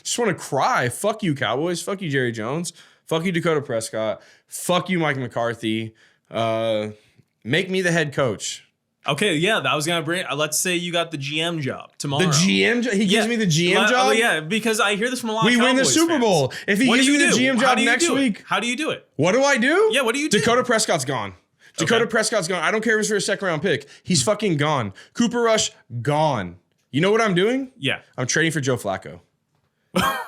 just want to cry. Fuck you, Cowboys. Fuck you, Jerry Jones. Fuck you, Dakota Prescott. Fuck you, Mike McCarthy. Make me the head coach. Okay, yeah, that was going to bring. Let's say you got the GM job tomorrow. The GM job? He gives me the GM job? Yeah, because I hear this from a lot of Cowboys We win the Super Bowl. If he gives me the GM job next week. How do you do it? What do I do? Yeah, what do you do? Dakota Prescott's gone. Dakota Prescott's gone. I don't care if it's for a second round pick. He's fucking gone. Cooper Rush, gone. You know what I'm doing? Yeah. I'm trading for Joe Flacco.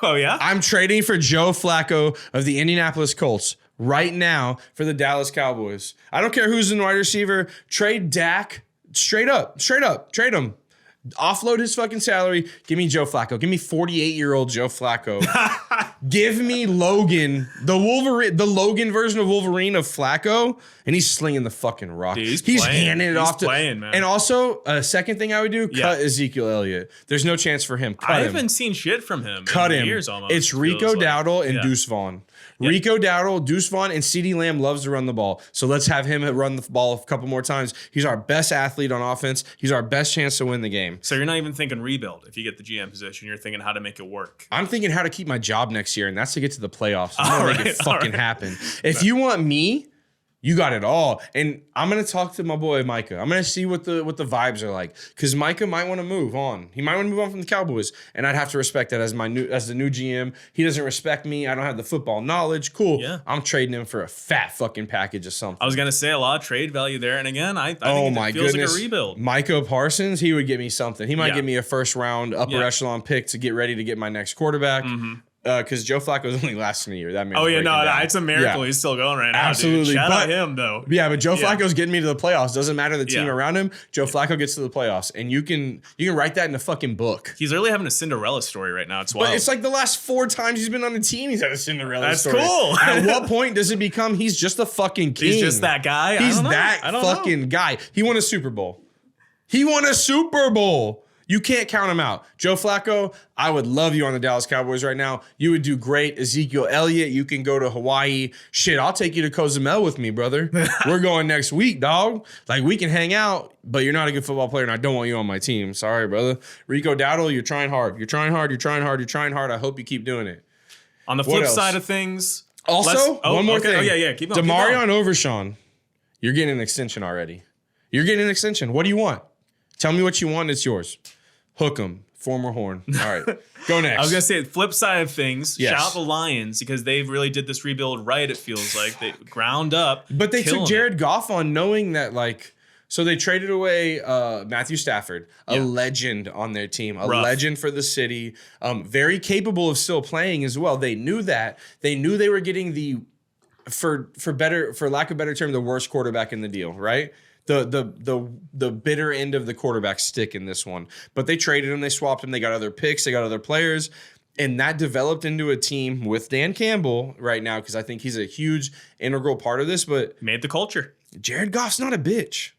Oh, yeah? I'm trading for Joe Flacco of the Indianapolis Colts right now for the Dallas Cowboys. I don't care who's in wide receiver. Trade Dak straight up. Trade him. Offload his fucking salary. Give me Joe Flacco. Give me 48-year-old Joe Flacco. Give me Logan, the Logan version of Wolverine of Flacco, and he's slinging the fucking rock. Dude, he's handing it off to. Man. And also, a second thing I would do: cut Ezekiel Elliott. There's no chance for him. I haven't seen shit from him. Cut him. Years almost. It's Rico Dowdle and Deuce Vaughn. Rico Dowdle, Deuce Vaughn, and CeeDee Lamb loves to run the ball. So let's have him run the ball a couple more times. He's our best athlete on offense. He's our best chance to win the game. So you're not even thinking rebuild if you get the GM position. You're thinking how to make it work. I'm thinking how to keep my job next year, and that's to get to the playoffs. I'm going to make it fucking happen. If you want me You got it all. And I'm gonna talk to my boy Micah. I'm gonna see what the vibes are like. Because Micah might want to move on. He might want to move on from the Cowboys. And I'd have to respect that as the new GM. He doesn't respect me. I don't have the football knowledge. Cool. Yeah. I'm trading him for a fat fucking package of something. I was gonna say a lot of trade value there, and again, I think my it feels goodness. like a rebuild. Micah Parsons, he would give me something. He might Yeah. give me a first round upper echelon pick to get ready to get my next quarterback. Because Joe Flacco's only lasting a year. That Oh yeah, no, it's a miracle he's still going right now. Absolutely. Dude. Shout out But- him though. Yeah, but Joe Flacco's getting me to the playoffs. Doesn't matter the team Yeah. around him. Joe Flacco gets to the playoffs, and you can write that in a fucking book. He's really having a Cinderella story right now. It's wild. But it's like the last 4 times he's been on the team, he's had a Cinderella That's story. cool. At what point does it become he's just a fucking king? He's just that guy. He's I don't know. that I don't know. fucking guy. He won a Super Bowl. You can't count him out. Joe Flacco, I would love you on the Dallas Cowboys right now. You would do great. Ezekiel Elliott, you can go to Hawaii. Shit, I'll take you to Cozumel with me, brother. We're going next week, dog. Like, we can hang out, but you're not a good football player, and I don't want you on my team. Sorry, brother. Rico Dowdle, you're trying hard. You're trying hard. You're trying hard. You're trying hard. I hope you keep doing it. On the What flip else? side of things, Also, one more thing. Oh yeah, keep going. Demarion Overshawn, you're getting an extension already. You're getting an extension. What do you want? Tell me what you want. It's yours. Hook 'em. Former Horn. All right. Go next. I was gonna say flip side of things. Yes. Shout out the Lions because they've really did this rebuild right. It feels like they ground up, But they took killing Jared Goff on knowing that, like, so they traded away Matthew Stafford, a legend on their team, a Rough. legend for the city, very capable of still playing as well. They knew that. They knew they were getting for lack of a better term, the worst quarterback in the deal, right? The bitter end of the quarterback stick in this one. But they traded him, they swapped him, they got other picks, they got other players. And that developed into a team with Dan Campbell right now, because I think he's a huge integral part of this. But made the culture. Jared Goff's not a bitch.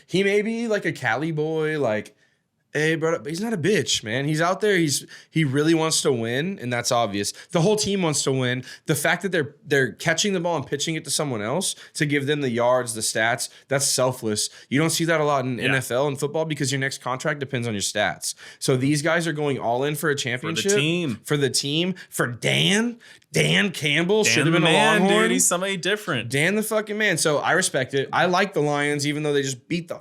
He may be like a Cali boy, like, hey, bro, but he's not a bitch, man. He's out there. He really wants to win, and that's obvious. The whole team wants to win. The fact that they're catching the ball and pitching it to someone else to give them the yards, the stats, that's selfless. You don't see that a lot in NFL and football because your next contract depends on your stats. So these guys are going all in for a championship. For the team. For Dan. Dan Campbell should have been a Longhorn. Dude, he's somebody different. Dan the fucking man. So I respect it. I like the Lions, even though they just beat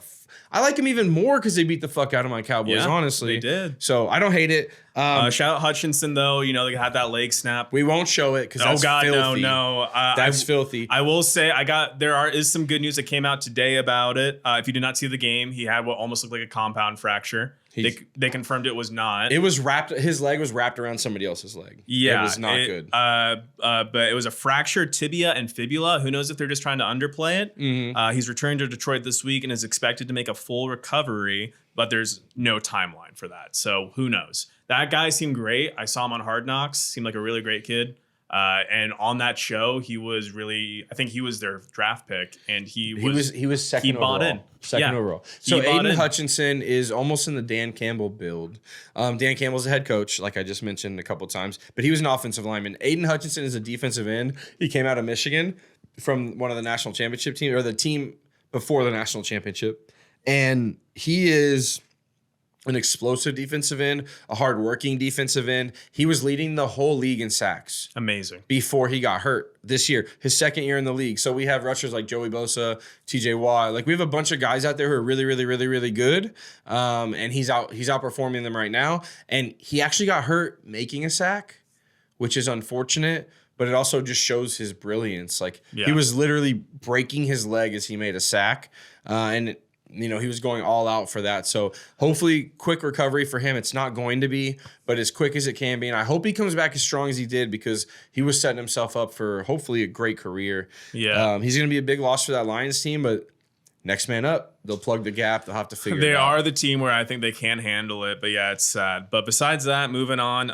I like them even more because they beat the fuck out of my Cowboys, honestly. They did. So I don't hate it. Shout out Hutchinson, though. You know, they had that leg snap. We won't show it because that's filthy. no. That's filthy. I will say there is some good news that came out today about it. If you did not see the game, he had what almost looked like a compound fracture. They confirmed it was not. It was wrapped. His leg was wrapped around somebody else's leg. Yeah, it was not good. But it was a fractured tibia and fibula. Who knows if they're just trying to underplay it? Mm-hmm. He's returning to Detroit this week and is expected to make a full recovery, but there's no timeline for that. So who knows? That guy seemed great. I saw him on Hard Knocks. Seemed like a really great kid. And on that show, he was really, I think he was their draft pick, and he was second overall. Bought in. Second Yeah. overall. So He bought Aiden in. Hutchinson is almost in the Dan Campbell build. Dan Campbell's the head coach, like I just mentioned a couple times, but he was an offensive lineman. Aiden Hutchinson is a defensive end. He came out of Michigan from one of the national championship teams, or the team before the national championship. And he is an explosive defensive end, a hardworking defensive end. He was leading the whole league in sacks amazing before he got hurt this year, his second year in the league. So we have rushers like Joey Bosa, TJ Watt. Like, we have a bunch of guys out there who are really, really, really, really good. And he's outperforming them right now. And he actually got hurt making a sack, which is unfortunate, but it also just shows his brilliance. Like, he was literally breaking his leg as he made a sack. You know, he was going all out for that. So hopefully quick recovery for him. It's not going to be, but as quick as it can be. And I hope he comes back as strong as he did, because he was setting himself up for hopefully a great career. Yeah. He's going to be a big loss for that Lions team, but next man up. They'll plug the gap. They'll have to figure it out. They are the team where I think they can handle it, but yeah, it's sad. But besides that, moving on,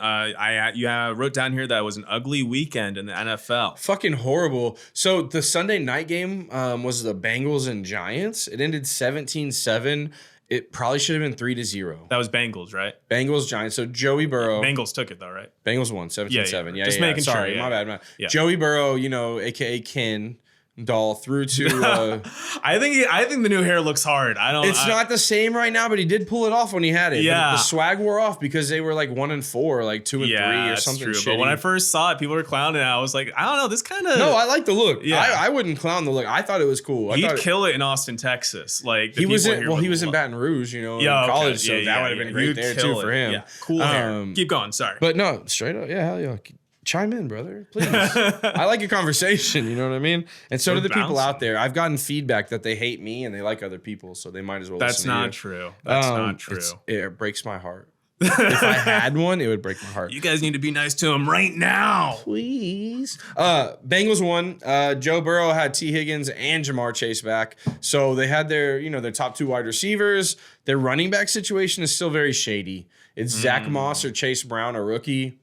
you wrote down here that it was an ugly weekend in the NFL. Fucking horrible. So the Sunday night game was the Bengals and Giants. It ended 17-7. It probably should have been 3-0. That was Bengals, right? Bengals, Giants. So Joey Burrow. Bengals took it though, right? Bengals won 17-7. Yeah, Just making Sorry, sure. my bad. Yeah. Joey Burrow, you know, a.k.a. Ken, Dahl threw to. I think the new hair looks hard. It's not the same right now, but he did pull it off when he had it. Yeah. But the swag wore off because they were like 1-4, like 2-3 or something. True. Shitty. But when I first saw it, people were clowning it. I was like, I don't know, this kind of. No, I like the look. Yeah. I wouldn't clown the look. I thought it was cool. He'd kill it in Austin, Texas. Like he was in Baton Rouge, in college, so that would have been great there too for him. Yeah. Cool hair. Keep going. Sorry. But no, straight up, hell yeah. Chime in, brother, please. I like a conversation, you know what I mean? And so do the people out there. I've gotten feedback that they hate me and they like other people, so they might as well That's listen to not you. true. That's not true. It breaks my heart. If I had one, it would break my heart. You guys need to be nice to him right now. Please. Bengals won. Joe Burrow had T. Higgins and Jamar Chase back. So they had their top 2 wide receivers. Their running back situation is still very shady. It's Zach Moss or Chase Brown, a rookie.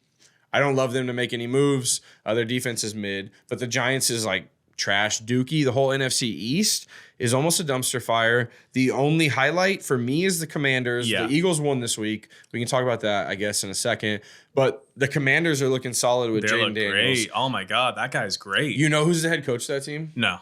I don't love them to make any moves. Their defense is mid, but the Giants is like trash dookie. The whole NFC East is almost a dumpster fire. The only highlight for me is the Commanders. Yeah. The Eagles won this week. We can talk about that, I guess, in a second. But the Commanders are looking solid with Jaden Daniels. Great. Oh my God, that guy's great. You know who's the head coach of that team? No.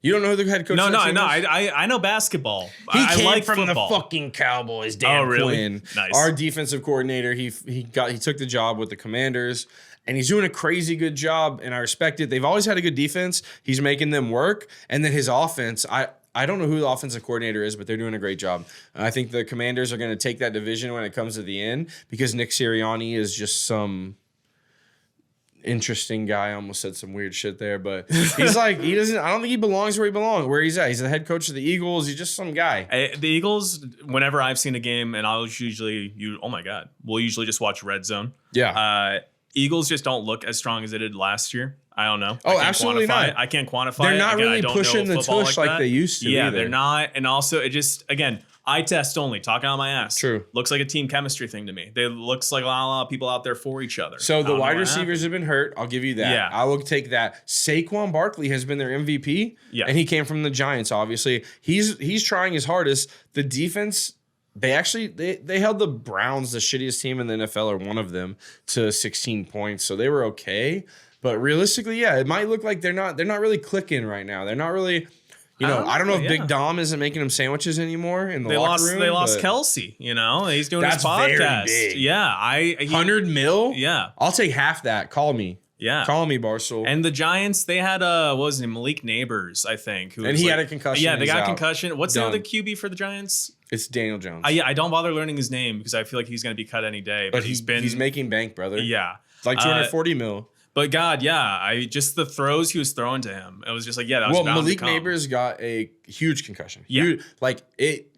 You don't know who the head coach of that team is? I know basketball. He came like from football. the fucking Cowboys. Dan really? Quinn, Nice. our defensive coordinator. He took the job with the Commanders, and he's doing a crazy good job. And I respect it. They've always had a good defense. He's making them work, and then his offense. I don't know who the offensive coordinator is, but they're doing a great job. I think the Commanders are going to take that division when it comes to the end because Nick Sirianni is just some interesting guy. I almost said some weird shit there, but he's like, I don't think he belongs where he's at. He's the head coach of the Eagles. He's just some guy. The Eagles, whenever I've seen a game, and we'll usually just watch Red Zone. Yeah. Eagles just don't look as strong as they did last year. I don't know. Oh, absolutely not. I can't quantify They're it. not Again, really I don't pushing know the football tush like that. they used to. Yeah, either. they're not. And also, it just, again, eye test only, talking out my ass. True. Looks like a team chemistry thing to me. They looks like a lot of people out there for each other. So the wide receivers have been hurt. I'll give you that. Yeah. I will take that. Saquon Barkley has been their MVP. Yeah. And he came from the Giants, obviously. He's trying his hardest. The defense, they held the Browns, the shittiest team in the NFL, or one of them, to 16 points. So they were okay. But realistically, yeah, it might look like they're not really clicking right now. They're not really, I don't know if Big Dom isn't making them sandwiches anymore in the locker room. They lost Kelsey, he's doing his podcast. Very big. Yeah. 100 mil? Yeah. I'll take half that. Call me. Yeah. Call me, Barstool. And the Giants, they had what was his name? Malik Neighbors, I think. And he had a concussion. Yeah, they got a out. concussion. What's Done. the other QB for the Giants? It's Daniel Jones. I don't bother learning his name because I feel like he's going to be cut any day. But he's making bank, brother. Yeah. Like 240 mil. But God, yeah, just the throws he was throwing to him. It was just like, that was bound to Malik come. Neighbors got a huge concussion. Yeah. It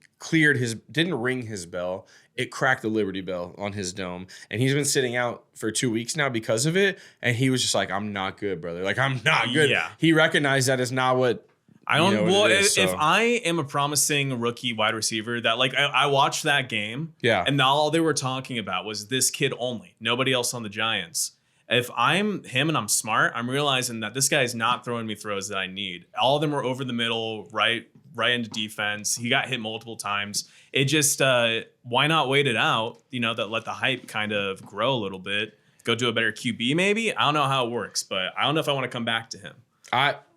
didn't ring his bell. It cracked the Liberty Bell on his dome. And he's been sitting out for 2 weeks now because of it. And he was just like, I'm not good, brother. Like, I'm not good. Yeah. He recognized that it's not what I don't. If so. I am a promising rookie wide receiver, that I watched that game, Yeah. and all they were talking about was this kid only, nobody else on the Giants. If I'm him and I'm smart, I'm realizing that this guy is not throwing me throws that I need. All of them were over the middle, right into defense. He got hit multiple times. It just why not wait it out? That let the hype kind of grow a little bit. Go to a better QB maybe. I don't know how it works, but I don't know if I want to come back to him.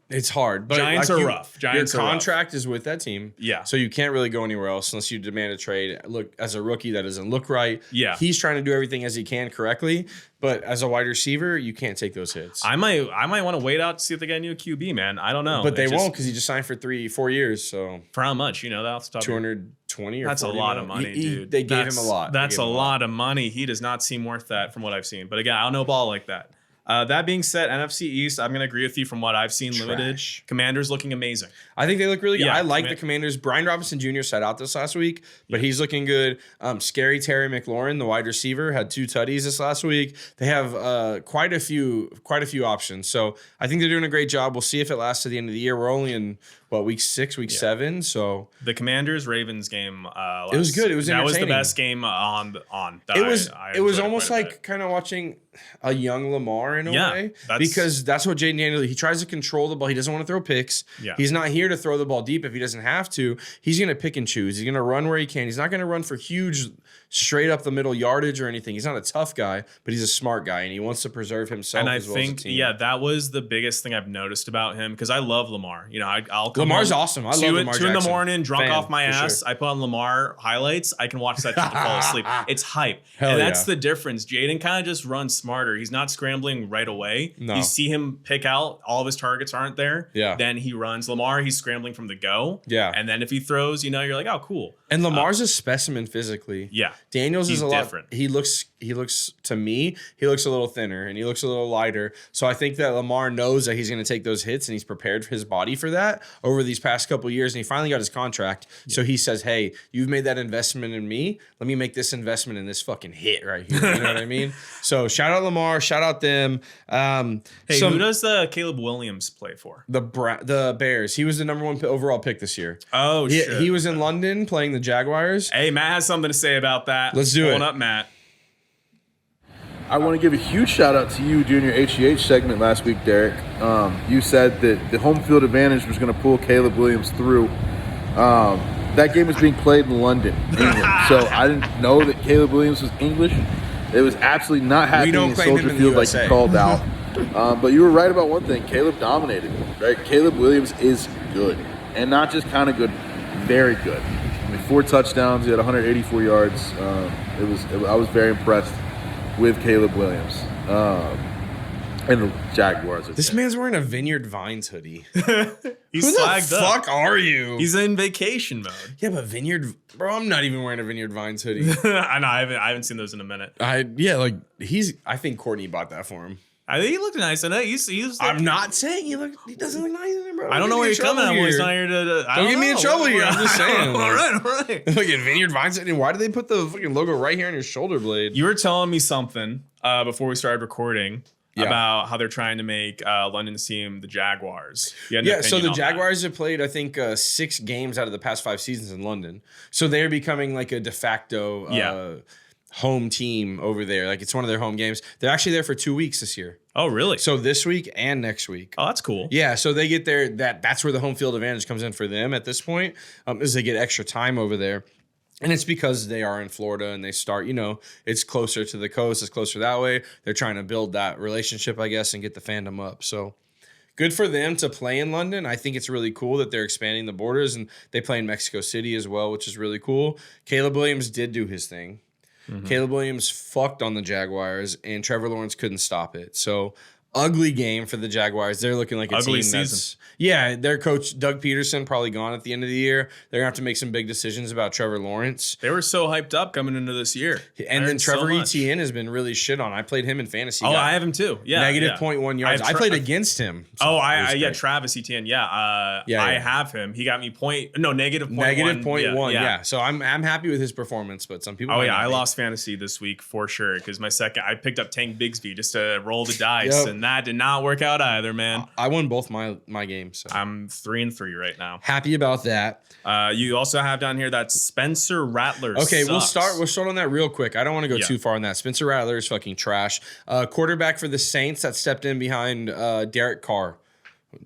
It's hard. But Giants are rough. Giants your are rough. contract is with that team. Yeah. So you can't really go anywhere else unless you demand a trade. Look, as a rookie, that doesn't look right. Yeah. He's trying to do everything as he can correctly. But as a wide receiver, you can't take those hits. I might want to wait out to see if they get a new QB, man. I don't know. But they won't because he just signed for 3-4 years. So for how much? That's 220 or that's a 40 lot mil. of money, dude. They gave him a lot. That's a lot of money. He does not seem worth that from what I've seen. But again, I don't know ball like that. That being said, NFC East, I'm going to agree with you from what I've seen limited. Commanders looking amazing. I think they look really good. Yeah, I like the Commanders. Brian Robinson Jr. sat out this last week, but he's looking good. Scary Terry McLaurin, the wide receiver, had 2 tutties this last week. They have quite a few options. So I think they're doing a great job. We'll see if it lasts to the end of the year. We're only in week 6, week 7. So The Commanders-Ravens game. it was good. It was that was the entertaining. best game on. That It was I it was enjoyed almost quite a bit. like kind of watching a young Lamar in a Yeah, way, that's- because that's what Jaden Daniels, he tries to control the ball. He doesn't want to throw picks. Yeah. He's not here to throw the ball deep if he doesn't have to. He's going to pick and choose. He's going to run where he can. He's not going to run for huge straight up the middle yardage or anything. He's not a tough guy, but he's a smart guy and he wants to preserve himself And I as well as think, a team. that was the biggest thing I've noticed about him because I love Lamar. I'll come Lamar's home awesome. I love 2 Lamar in the Jackson. morning, drunk Fan, off my for ass. sure. I put on Lamar highlights. I can watch that shit to fall asleep. It's hype. Hell and that's yeah. the difference. Jaden kind of just runs smarter. He's not scrambling right away. No. You see him pick out, all of his targets aren't there. Yeah. Then he runs. Lamar, he's scrambling from the go. Yeah. And then if he throws, you're like, oh, cool. And Lamar's a specimen physically. Yeah. Daniels He's is a lot different. He looks to me, he looks a little thinner and he looks a little lighter. So I think that Lamar knows that he's going to take those hits and he's prepared his body for that over these past couple of years, and he finally got his contract. So he says, "Hey, you've made that investment in me. Let me make this investment in this fucking hit right here." You know what I mean? So shout out Lamar, shout out them. Hey, who does Caleb Williams play for? The Bears. He was the number 1 overall pick this year. Oh, shit. He was in London playing the Jaguars. Hey, Matt has something to say about that. Let's do it. Hold up, Matt. I want to give a huge shout out to you doing your HGH segment last week, Derek. You said that the home field advantage was going to pull Caleb Williams through. That game was being played in London, England. So I didn't know that Caleb Williams was English. It was absolutely not happening don't in claim him Soldier in the Field like USA. you called out. But you were right about one thing. Caleb dominated, right? Caleb Williams is good. And not just kind of good, very good. 4 touchdowns. He had 184 yards. I was very impressed with Caleb Williams and the Jaguars. This man's wearing a Vineyard Vines hoodie. He's Who the slagged up. fuck are you? He's in vacation mode. Yeah, but Vineyard, bro, I'm not even wearing a Vineyard Vines hoodie. I know. I haven't seen those in a minute. I think Courtney bought that for him. I think he looked nice in it. He's I'm not saying he doesn't look nice in it, bro. I don't know where you're coming from. He's not here to. Don't get me in trouble here. I'm just saying. all right. Look at Vineyard Vines. Why did they put the fucking logo right here on your shoulder blade? You were telling me something before we started recording about how they're trying to make London seem the Jaguars. You had an So opinion the on Jaguars have played, I think, 6 games out of the past 5 seasons in London. So they're becoming like a de facto home team over there. Like it's one of their home games. They're actually there for 2 weeks this year. Oh, really? So this week and next week. Oh, that's cool. Yeah, so they get there. That's where the home field advantage comes in for them at this point, is they get extra time over there. And it's because they are in Florida and they start, it's closer to the coast. It's closer that way. They're trying to build that relationship, I guess, and get the fandom up. So good for them to play in London. I think it's really cool that they're expanding the borders, and they play in Mexico City as well, which is really cool. Caleb Williams did do his thing. Caleb Williams fucked on the Jaguars, and Trevor Lawrence couldn't stop it. So ugly game for the Jaguars. They're looking like a Ugly team that's season. Yeah, their coach Doug Peterson probably gone at the end of the year. They're gonna have to make some big decisions about Trevor Lawrence. They were so hyped up coming into this year. And then so Trevor much. Etienne has been really shit on. I played him in fantasy. Oh, Got I have him too. Yeah. negative yeah. 0.1 yards. I played against him. So Oh, it was great. Travis Etienne. Yeah. Yeah, I yeah. have him. He got me negative 0.1. Negative 0.1, Yeah. yeah. So I'm happy with his performance, but some people. Oh might yeah, not I be. lost fantasy this week for sure because I picked up Tank Bigsby just to roll the dice, Yep. and that did not work out either, man. I won both my games. So. I'm 3-3 right now. Happy about that. You also have down here that Spencer Rattler. Okay, we'll sucks. start on that real quick. I don't want to go Yeah. too far on that. Spencer Rattler is fucking trash. Quarterback for the Saints that stepped in behind Derek Carr,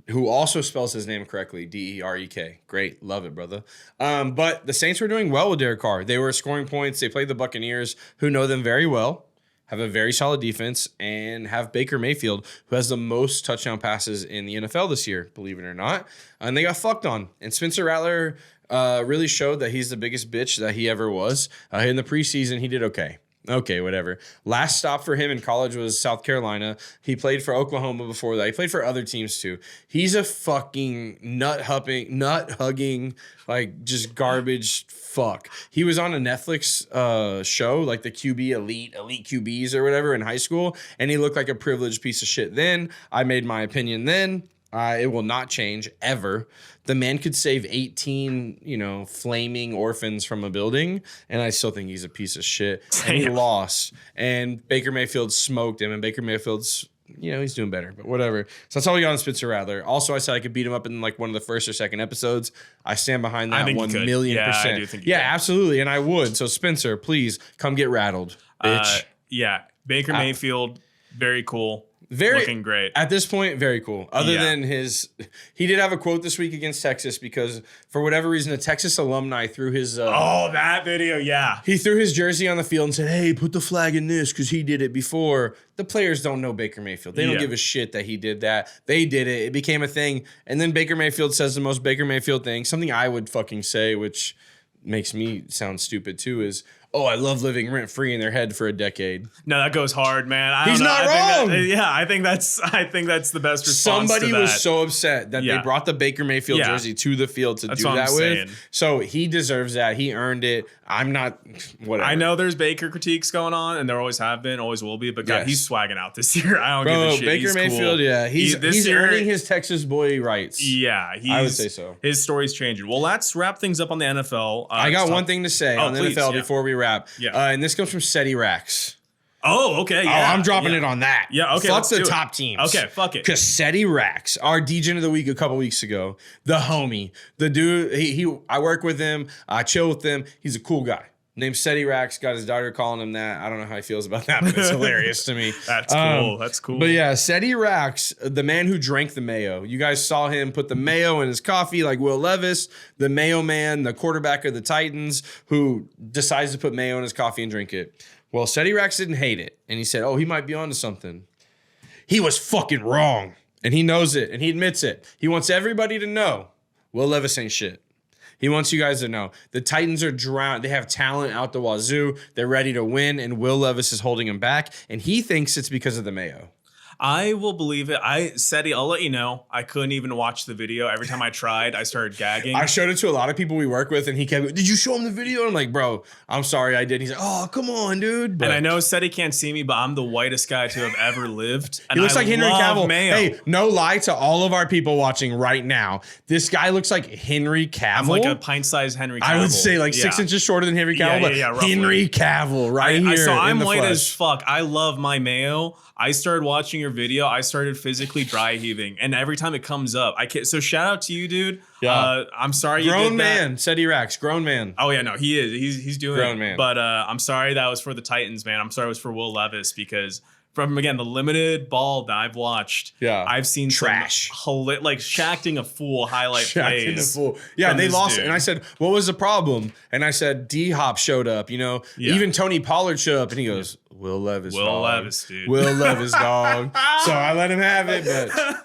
who also spells his name correctly, Derek. Great, love it, brother. But the Saints were doing well with Derek Carr. They were scoring points. They played the Buccaneers, who know them very well, have a very solid defense, and have Baker Mayfield, who has the most touchdown passes in the NFL this year, believe it or not. And they got fucked on. And Spencer Rattler really showed that he's the biggest bitch that he ever was. In the preseason, he did okay. Okay, whatever. Last stop for him in college was South Carolina. He played for Oklahoma before that. He played for other teams too. He's a fucking nut hugging, like just garbage fuck. He was on a Netflix show, like the QB elite QBs or whatever in high school, and he looked like a privileged piece of shit. Then I made my opinion then. It will not change ever. The man could save 18, flaming orphans from a building, and I still think he's a piece of shit. And he lost. And Baker Mayfield smoked him, and Baker Mayfield's he's doing better, but whatever. So that's all we got on Spencer Rattler. Also, I said I could beat him up in like one of the first or second episodes. I stand behind that 1,000,000%. I do think you could. Absolutely, and I would. So Spencer, please come get rattled, bitch. Baker Mayfield, very cool. Looking great. At this point, very cool. Other than he did have a quote this week against Texas because for whatever reason, a Texas alumni threw his. That video, yeah. He threw his jersey on the field and said, "Hey, put the flag in this because he did it before." The players don't know Baker Mayfield. They don't give a shit that he did that. They did it. It became a thing. And then Baker Mayfield says the most Baker Mayfield thing, something I would fucking say, which makes me sound stupid too, is, "Oh, I love living rent-free in their head for a decade." No, that goes hard, man. He's not wrong. I think that's the best response. Somebody to that. was so upset that they brought the Baker Mayfield jersey to the field to do that with. So he deserves that. He earned it. I'm not, whatever. I know there's Baker critiques going on, and there always have been, always will be. But God, he's swagging out this year. I don't give a shit. Baker he's Mayfield, cool. he's earning his Texas boy rights. Yeah, I would say so. His story's changing. Well, let's wrap things up on the NFL. I got one thing to say on the NFL before we wrap. Yeah. And this comes from SETI Racks. Oh, okay. Yeah. I'm dropping it on that. Yeah, okay. Fuck the top teams. Okay, fuck it. Because SETI Racks, our Degen of the week a couple weeks ago, the homie, the dude, I work with him, I chill with him. He's a cool guy. Named SETI Racks, got his daughter calling him that. I don't know how he feels about that, but it's hilarious to me. That's cool. That's cool. But yeah, SETI Racks, the man who drank the Mayo. You guys saw him put the Mayo in his coffee like Will Levis, the Mayo man, the quarterback of the Titans, who decides to put Mayo in his coffee and drink it. Well, SETI Racks didn't hate it. And he said, "Oh, he might be onto something." He was fucking wrong. And he knows it. And he admits it. He wants everybody to know Will Levis ain't shit. He wants you guys to know the Titans are drowned. They have talent out the wazoo. They're ready to win, and Will Levis is holding him back. And he thinks it's because of the Mayo. I will believe it. SETI, I'll let you know. I couldn't even watch the video. Every time I tried, I started gagging. I showed it to a lot of people we work with, and he kept, "Did you show him the video?" And I'm like, "Bro, I'm sorry, I did." He's like, "Oh, come on, dude." But and I know SETI can't see me, but I'm the whitest guy to have ever lived. And he looks like Henry Cavill. Mayo. Hey, no lie to all of our people watching right now. This guy looks like Henry Cavill. I'm like a pint-sized Henry Cavill. I would say like 6 inches shorter than Henry Cavill, but Henry Cavill here. So I'm in the white flesh. as fuck. I love my Mayo. I started watching your video. I started physically dry heaving, and every time it comes up, I can't. So shout out to you, dude. Yeah. I'm sorry. Grown you did that. man, SETI Racks, grown man. Oh yeah, no, he is. He's doing grown it. Man. But I'm sorry that was for the Titans, man. I'm sorry it was for Will Levis because from again the limited ball that I've watched, I've seen trash, like Shacking a fool highlight plays. Yeah, they lost it, and I said, "What was the problem?" And I said, "D Hop showed up. Even Tony Pollard showed up," and he goes, "Will Levis, dude. Will Levis, dog." So I let him have it. But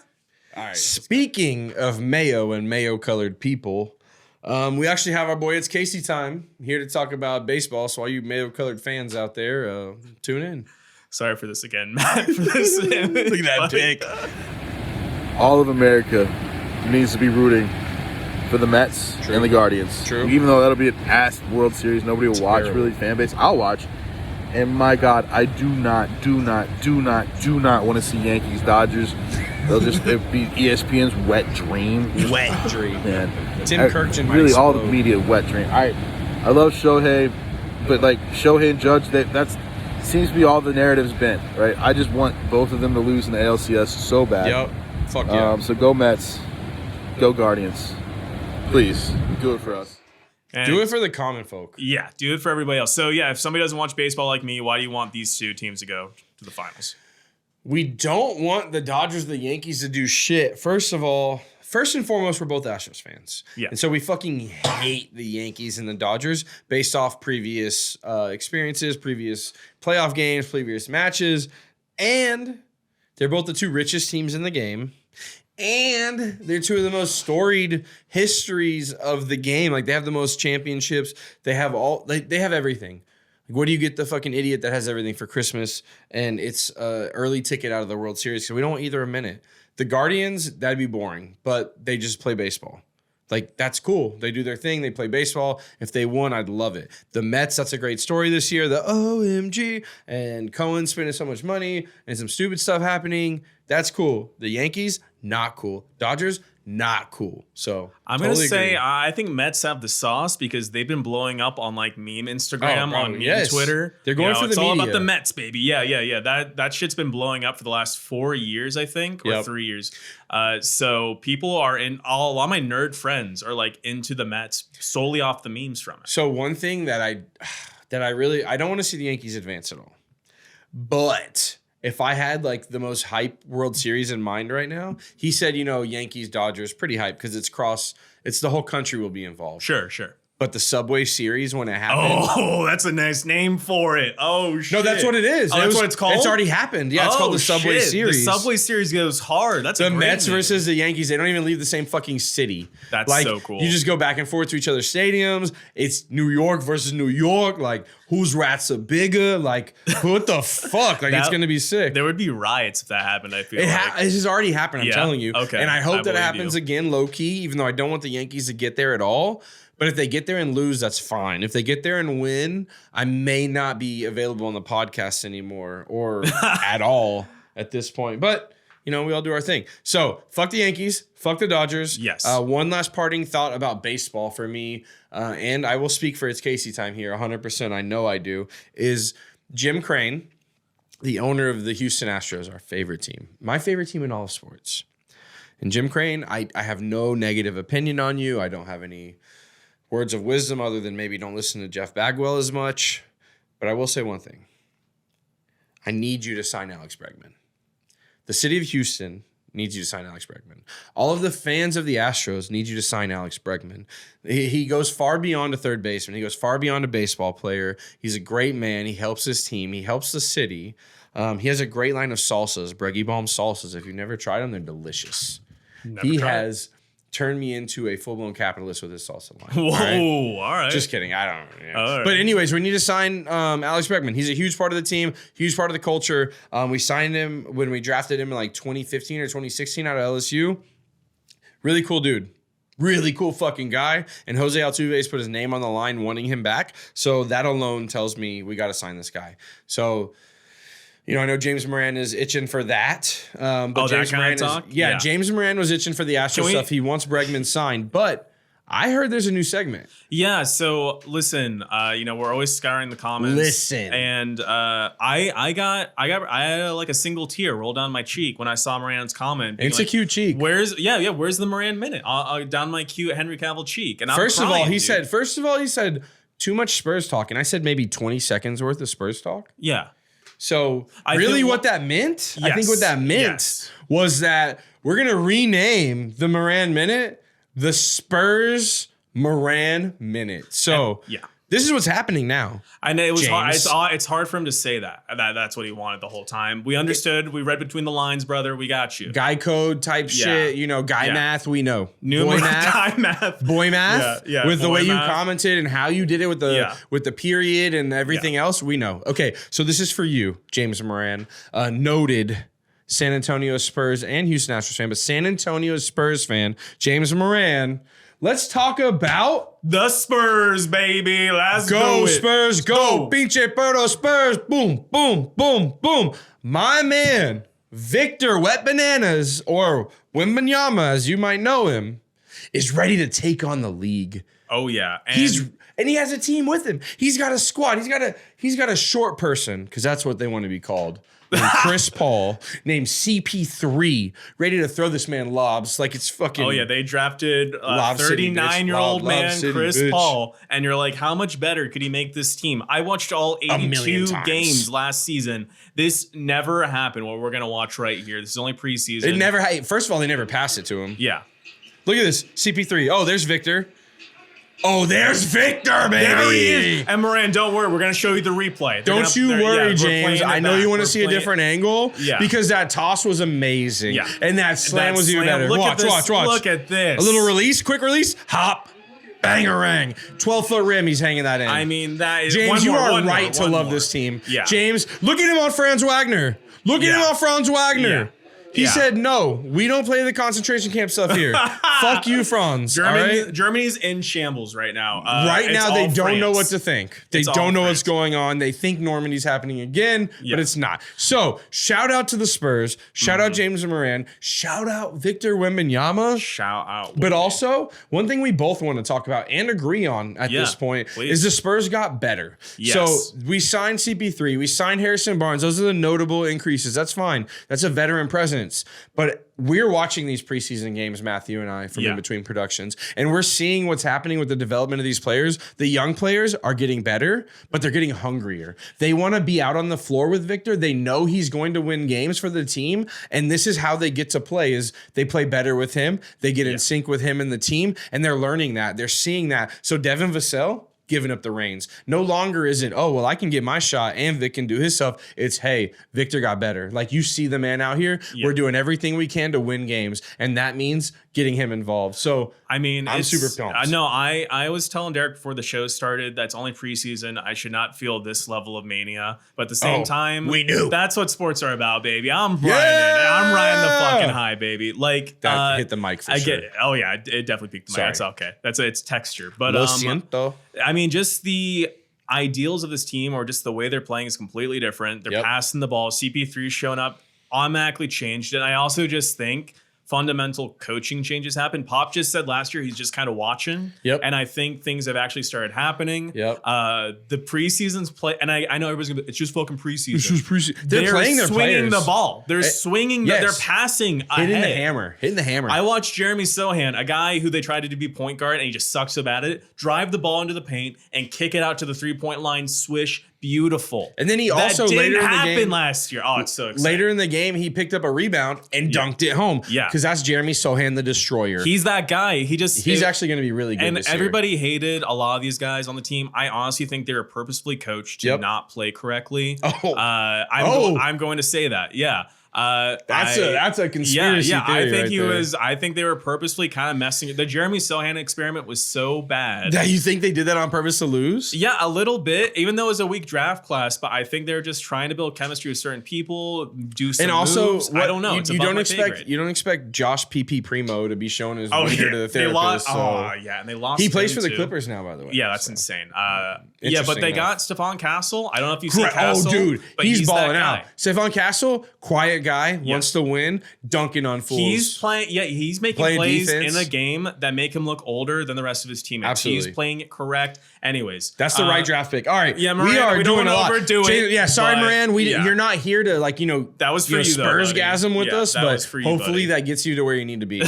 all right. Speaking of Mayo and Mayo-colored people, we actually have our boy It's Casey time here to talk about baseball. So all you Mayo-colored fans out there, tune in. Sorry for this again, Matt. For this, look at that pick. All of America needs to be rooting for the Mets and the Guardians. True. Even though that'll be an ass World Series, nobody will watch. Really, fan base. I'll watch. And my God, I do not want to see Yankees Dodgers. It'll be ESPN's wet dream. Wet dream, man. Tim Kirkjian. Really, all the media wet dream. I love Shohei, but like Shohei and Judge, that's seems to be all the narrative's been, right? I just want both of them to lose in the ALCS so bad. Yep. Fuck yeah. So go Mets, go Guardians. Please, do it for us. And do it for the common folk. Yeah, do it for everybody else. So yeah, if somebody doesn't watch baseball like me, why do you want these two teams to go to the finals? We don't want the Dodgers or the Yankees to do shit. First and foremost, we're both Astros fans. Yeah. And so we fucking hate the Yankees and the Dodgers based off previous experiences, previous playoff games, previous matches. And they're both the two richest teams in the game. And they're two of the most storied histories of the game. Like, they have the most championships. They have they have everything. Like, what do you get the fucking idiot that has everything for Christmas and it's an early ticket out of the World Series? Because we don't want either a minute. The Guardians, that'd be boring, but they just play baseball. Like, that's cool. They do their thing. They play baseball. If they won, I'd love it. The Mets, that's a great story this year. The OMG. And Cohen spending so much money and some stupid stuff happening. That's cool. The Yankees, not cool. Dodgers, not cool. So I'm totally gonna say agree. I think Mets have the sauce because they've been blowing up on like meme Instagram, bro, on meme yes. Twitter. They're going for the It's all about media. the Mets, baby. Yeah. That shit's been blowing up for the last 4 years, I think, or 3 years. So people are a lot of my nerd friends are like into the Mets solely off the memes from it. So one thing that I don't want to see the Yankees advance at all. But if I had like the most hype World Series in mind right now, he said, Yankees, Dodgers, pretty hype because it's the whole country will be involved. Sure. But the Subway Series, when it happened. Oh, that's a nice name for it. Oh, shit. No, that's what it is. Oh, that's what it's called? It's already happened. Yeah, it's called the Subway shit. Series. The Subway Series goes hard. That's the a great Mets name. versus the Yankees, they don't even leave the same fucking city. That's like, so cool. You just go back and forth to each other's stadiums. It's New York versus New York. Like, whose rats are bigger? Like, what the fuck? Like, it's going to be sick. There would be riots if that happened, I feel It like. has already happened, I'm telling you. Okay. And I hope that it believe happens you. again low key, even though I don't want the Yankees to get there at all. But if they get there and lose, that's fine. If they get there and win, I may not be available on the podcast anymore or at all at this point. But, we all do our thing. So, fuck the Yankees. Fuck the Dodgers. Yes. One last parting thought about baseball for me, and I will speak for It's Casey time here 100%. I know I do, is Jim Crane, the owner of the Houston Astros, our favorite team. My favorite team in all of sports. And Jim Crane, I have no negative opinion on you. I don't have any words of wisdom other than maybe don't listen to Jeff Bagwell as much. But I will say one thing. I need you to sign Alex Bregman. The city of Houston needs you to sign Alex Bregman. All of the fans of the Astros need you to sign Alex Bregman. He goes far beyond a third baseman. He goes far beyond a baseball player. He's a great man. He helps his team. He helps the city. He has a great line of salsas, Breggy Balm salsas. If you've never tried them, they're delicious. He has turned me into a full-blown capitalist with his salsa line. Whoa, all right. Just kidding. I don't know. All right. But anyways, we need to sign Alex Bregman. He's a huge part of the team, huge part of the culture. We signed him when we drafted him in like 2015 or 2016 out of LSU. Really cool dude. Really cool fucking guy. And Jose Altuve's put his name on the line wanting him back. So that alone tells me we got to sign this guy. So... I know James Moran is itching for that. But James that kind of talk? Yeah, James Moran was itching for the Astros stuff. He wants Bregman signed. But I heard there's a new segment. Yeah, so listen, we're always scouring the comments. Listen. And I had like a single tear roll down my cheek when I saw Moran's comment. It's like, a cute cheek. Where's the Moran minute? Down my cute Henry Cavill cheek. And First of all, he said too much Spurs talk. And I said maybe 20 seconds worth of Spurs talk. Yeah. So I really think what that meant? Yes. I think what that meant was that we're going to rename the Moran Minute the Spurs Moran Minute. So this is what's happening now. I know it was James. hard. It's hard for him to say that. That's what he wanted the whole time. We understood. We read between the lines, brother. We got you. Guy code type shit, guy math, we know. Boy math. Boy math. Yeah. With the boy way math. you commented and how you did it with the period and everything else, we know. Okay, so this is for you, James Moran, noted San Antonio Spurs and Houston Astros fan, but San Antonio Spurs fan, James Moran. Let's talk about the Spurs, baby. Let's go do it. Spurs, go. Pinche Perro Spurs. Boom, boom, boom, boom. My man, Victor Wet Bananas, or Wembanyama, as you might know him, is ready to take on the league. Oh yeah, and he has a team with him. He's got a squad. He's got a short person, because that's what they want to be called. Named Chris Paul, named CP3, ready to throw this man lobs like it's fucking. Oh yeah, they drafted a Lob City, 39-year-old Lob man, City, Chris bitch. Paul, and you're like, how much better could he make this team? I watched all 82 times. games last season. This never happened. What we're gonna watch right here. This is only preseason. It never. First of all, they never passed it to him. Yeah. Look at this CP3. Oh, there's Victor. Oh, there's Victor, baby. There he is. And Moran, don't worry. We're going to show you the replay. Don't you worry, James. I know you want to see a different different angle. Yeah. Because that toss was amazing. Yeah. And that slam was even better. Watch. Look at this. A little release, quick release, hop, bangarang. 12-foot rim, he's hanging that in. I mean, that is James, one you more, are one right more, to one love more. this team. Yeah. James, look at him on Franz Wagner. Look at him on Franz Wagner. Yeah. He said, no, we don't play the concentration camp stuff here. Fuck you, Franz. Germany's in shambles right now. Right now, they don't France. know what to think. They don't know what's going on. They think Normandy's happening again, but it's not. So, shout out to the Spurs. Shout out James Moran. Shout out Victor Wembanyama. Shout out. But also, one thing we both want to talk about and agree on at this point is the Spurs got better. Yes. So, we signed CP3. We signed Harrison Barnes. Those are the notable increases. That's fine. That's a veteran presence. But we're watching these preseason games, Matthew and I, from in between productions, and we're seeing what's happening with the development of these players. The young players are getting better, but they're getting hungrier. They want to be out on the floor with Victor. They know he's going to win games for the team, and this is how they get to play, is they play better with him. They get in sync with him and the team, and they're learning that. They're seeing that. So Devin Vassell, giving up the reins. No longer is it, oh, well, I can get my shot and Vic can do his stuff. It's, hey, Victor got better. Like, you see the man out here. We're doing everything we can to win games, and that means getting him involved. So, I mean, I'm super pumped. No, I was telling Derek before the show started, that's only preseason. I should not feel this level of mania. But at the same time, we knew. That's what sports are about, baby. I'm riding it. I'm riding the fucking high, baby. Like, that hit the mic for I sure. get it. Oh, yeah, it definitely peaked the mic. That's okay. It's texture. But, Lo siento. I mean, just the ideals of this team or just the way they're playing is completely different. They're passing the ball. CP3 showing up automatically changed it. I also just think fundamental coaching changes happen. Pop just said last year he's just kind of watching. And I think things have actually started happening. The preseason's play, and I know everybody's gonna be, it's just fucking preseason. It's just preseason. They're playing their swinging players. The ball. They're swinging. They're passing. Hitting ahead. the hammer. I watched Jeremy Sohan, a guy who they tried to be point guard and he just sucks so bad at it, drive the ball into the paint and kick it out to the 3-point line, swish. Beautiful. And then he also later in the game last year. Oh, it's so exciting. Later in the game, he picked up a rebound and dunked it home. Because that's Jeremy Sohan, the destroyer. He's that guy. He's actually going to be really good. And this everybody year. hated a lot of these guys on the team. I honestly think they were purposefully coached to not play correctly. I'm going to say that. Yeah. That's a conspiracy theory. I think they were purposefully kind of messing. The Jeremy Sohan experiment was so bad. Yeah, you think they did that on purpose to lose? Yeah, a little bit. Even though it was a weak draft class, but I think they're just trying to build chemistry with certain people, do some moves. I don't know. You don't expect Josh PP Primo to be shown as leader to the therapist. And they lost. He plays for the Clippers now, by the way. Yeah, that's insane. But they got Stephon Castle. I don't know if you see Castle. Oh, dude, he's balling out. Guy. Stephon Castle, quiet guy, wants to win, dunking on fools. He's playing. Yeah, he's making plays in a game that make him look older than the rest of his teammates. Absolutely. He's playing it correct. Anyways, that's the right draft pick. All right, Moran, we are doing a lot. Sorry, Moran. You're not here to that was for you Spursgasm with us, but hopefully that gets you to where you need to be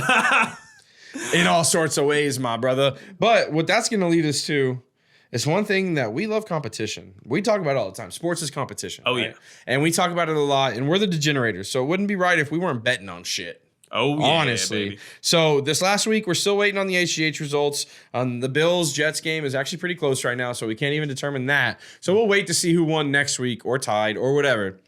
in all sorts of ways, my brother. But what that's going to lead us to. It's one thing that we love competition. We talk about it all the time. Sports is competition. Oh, right? yeah. And we talk about it a lot. And we're the degenerators. So it wouldn't be right if we weren't betting on shit. Oh, yeah. Honestly. Baby. So this last week, we're still waiting on the HGH results. The Bills-Jets game is actually pretty close right now. So we can't even determine that. So we'll wait to see who won next week or tied or whatever.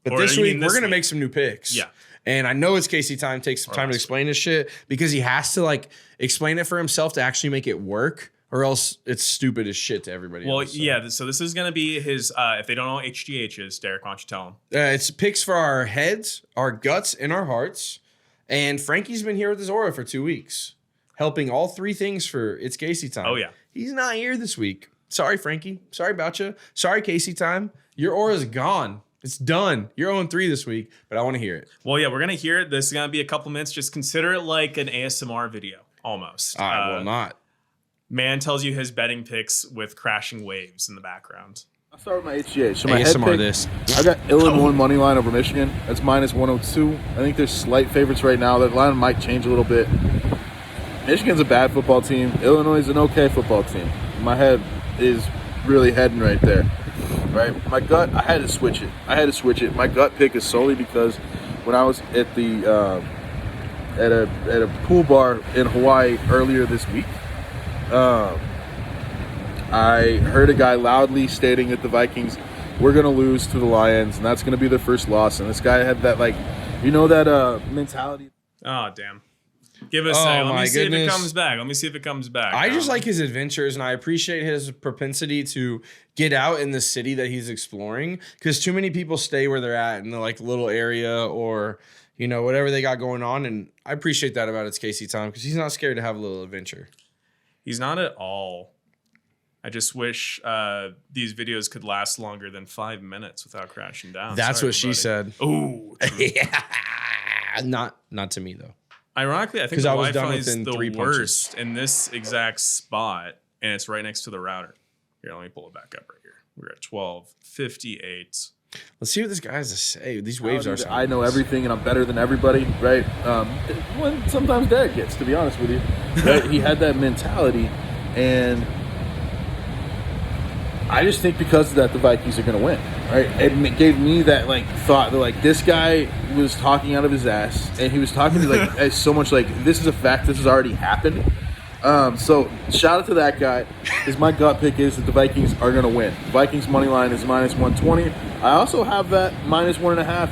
But this week, we're going to make some new picks. Yeah. And I know it's Casey time. Takes some time to explain this shit because he has to explain it for himself to actually make it work. Or else it's stupid as shit to everybody else. Yeah. So this is going to be his, if they don't know what HGH is, Derek, why don't you tell them? It's picks for our heads, our guts, and our hearts. And Frankie's been here with his aura for 2 weeks, helping all three things for It's Casey Time. Oh, yeah. He's not here this week. Sorry, Frankie. Sorry about you. Sorry, Casey Time. Your aura's gone. It's done. You're 0-3 this week, but I want to hear it. Well, yeah, we're going to hear it. This is going to be a couple minutes. Just consider it like an ASMR video, almost. I will not. Man tells you his betting picks with crashing waves in the background. I'll start with my HGH. So my ASMR head pick, this. I got Illinois money line over Michigan. That's minus 102. I think there's slight favorites right now. That line might change a little bit. Michigan's a bad football team. Illinois is an okay football team. My head is really heading right there. Right? My gut, I had to switch it. My gut pick is solely because when I was at the at a pool bar in Hawaii earlier this week, I heard a guy loudly stating that the Vikings were going to lose to the Lions, and that's going to be their first loss. And this guy had that, that mentality. Oh, damn. Give us a second. Let me see if it comes back. I just like his adventures, and I appreciate his propensity to get out in the city that he's exploring, because too many people stay where they're at in the little area or whatever they got going on. And I appreciate that about It's Casey Time because he's not scared to have a little adventure. He's not at all. I just wish these videos could last longer than 5 minutes without crashing down. That's Sorry, what she said. Oh, Yeah. Not to me, though. ironically, I think 'Cause the I was done Wi-Fi is within the 3 worst in this exact spot, and it's right next to the router. Here, let me pull it back up right here. We're at 12:58. Let's see what this guy has to say. These waves are. I know everything and I'm better than everybody, right? When sometimes Dad gets, to be honest with you, right? He had that mentality, and I just think because of that, the Vikings are going to win, right? It gave me that thought that this guy was talking out of his ass, and he was talking as so much this is a fact, this has already happened. So shout out to that guy, because my gut pick is that the Vikings are going to win. Vikings money line is -120. I also have that -1.5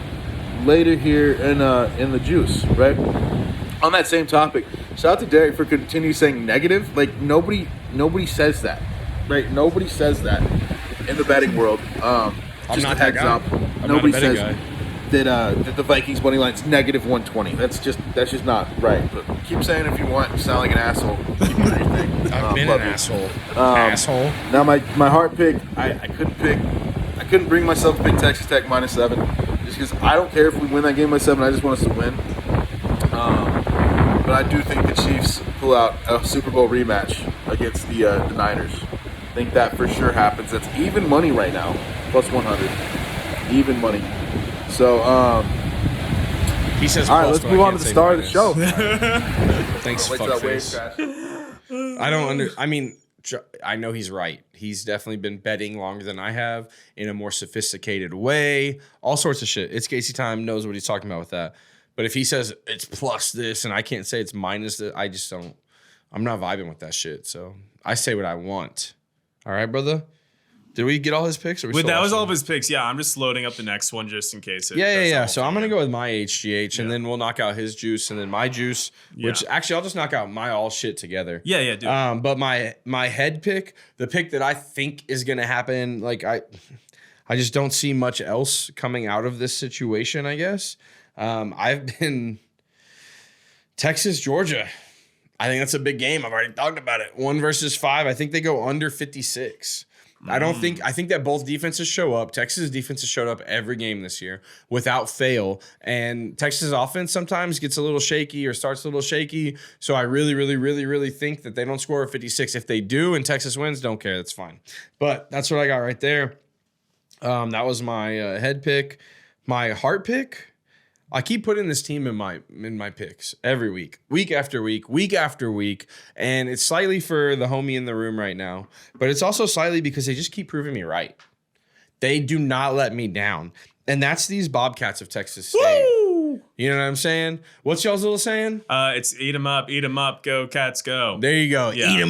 later here in the juice, right? On that same topic, shout out to Derek for continuing saying negative. Nobody says that, right? Nobody says that in the betting world. Just not a that heads guy. up. I'm Nobody not a betting says guy. that the Vikings money line is -120. That's just not right. But keep saying if you want. You sound like an asshole. Keep doing your thing. I've been Love an you. asshole. Asshole. Now my heart pick, I couldn't bring myself to pick Texas Tech -7 just because I don't care if we win that game by 7. I just want us to win. But I do think the Chiefs pull out a Super Bowl rematch against the Niners. I think that for sure happens. That's even money right now, +100, even money. So He says. all right, plus, let's but move I on can't to the say star of the minus. show. Thanks, Wait till that wave fuckface. crash. I don't I mean, I know he's right. He's definitely been betting longer than I have in a more sophisticated way. All sorts of shit. It's Casey Time knows what he's talking about with that. But if he says it's plus this and I can't say it's minus this, I just don't. I'm not vibing with that shit. So I say what I want. All right, brother. Did we get all his picks? Or we But still that was watching? all of his picks. Yeah, I'm just loading up the next one just in case. Yeah. So I'm gonna go with my HGH, and then we'll knock out his juice, and then my juice. Which actually, I'll just knock out my all shit together. Yeah, dude. But my head pick, the pick that I think is gonna happen, I just don't see much else coming out of this situation. I guess I've been Texas, Georgia. I think that's a big game. I've already talked about it. 1 versus 5. I think they go under 56. I think that both defenses show up. Texas' defense has showed up every game this year without fail. And Texas' offense sometimes gets a little shaky or starts a little shaky. So I really, really, really, really think that they don't score a 56. If they do and Texas wins, don't care. That's fine. But that's what I got right there. That was my head pick. My heart pick. I keep putting this team in my picks every week after week, and it's slightly for the homie in the room right now, but it's also slightly because they just keep proving me right. They do not let me down, and that's these Bobcats of Texas State. Woo! You know what I'm saying? What's y'all's little saying? It's eat 'em up, go Cats, go. There you go. Yeah. Eat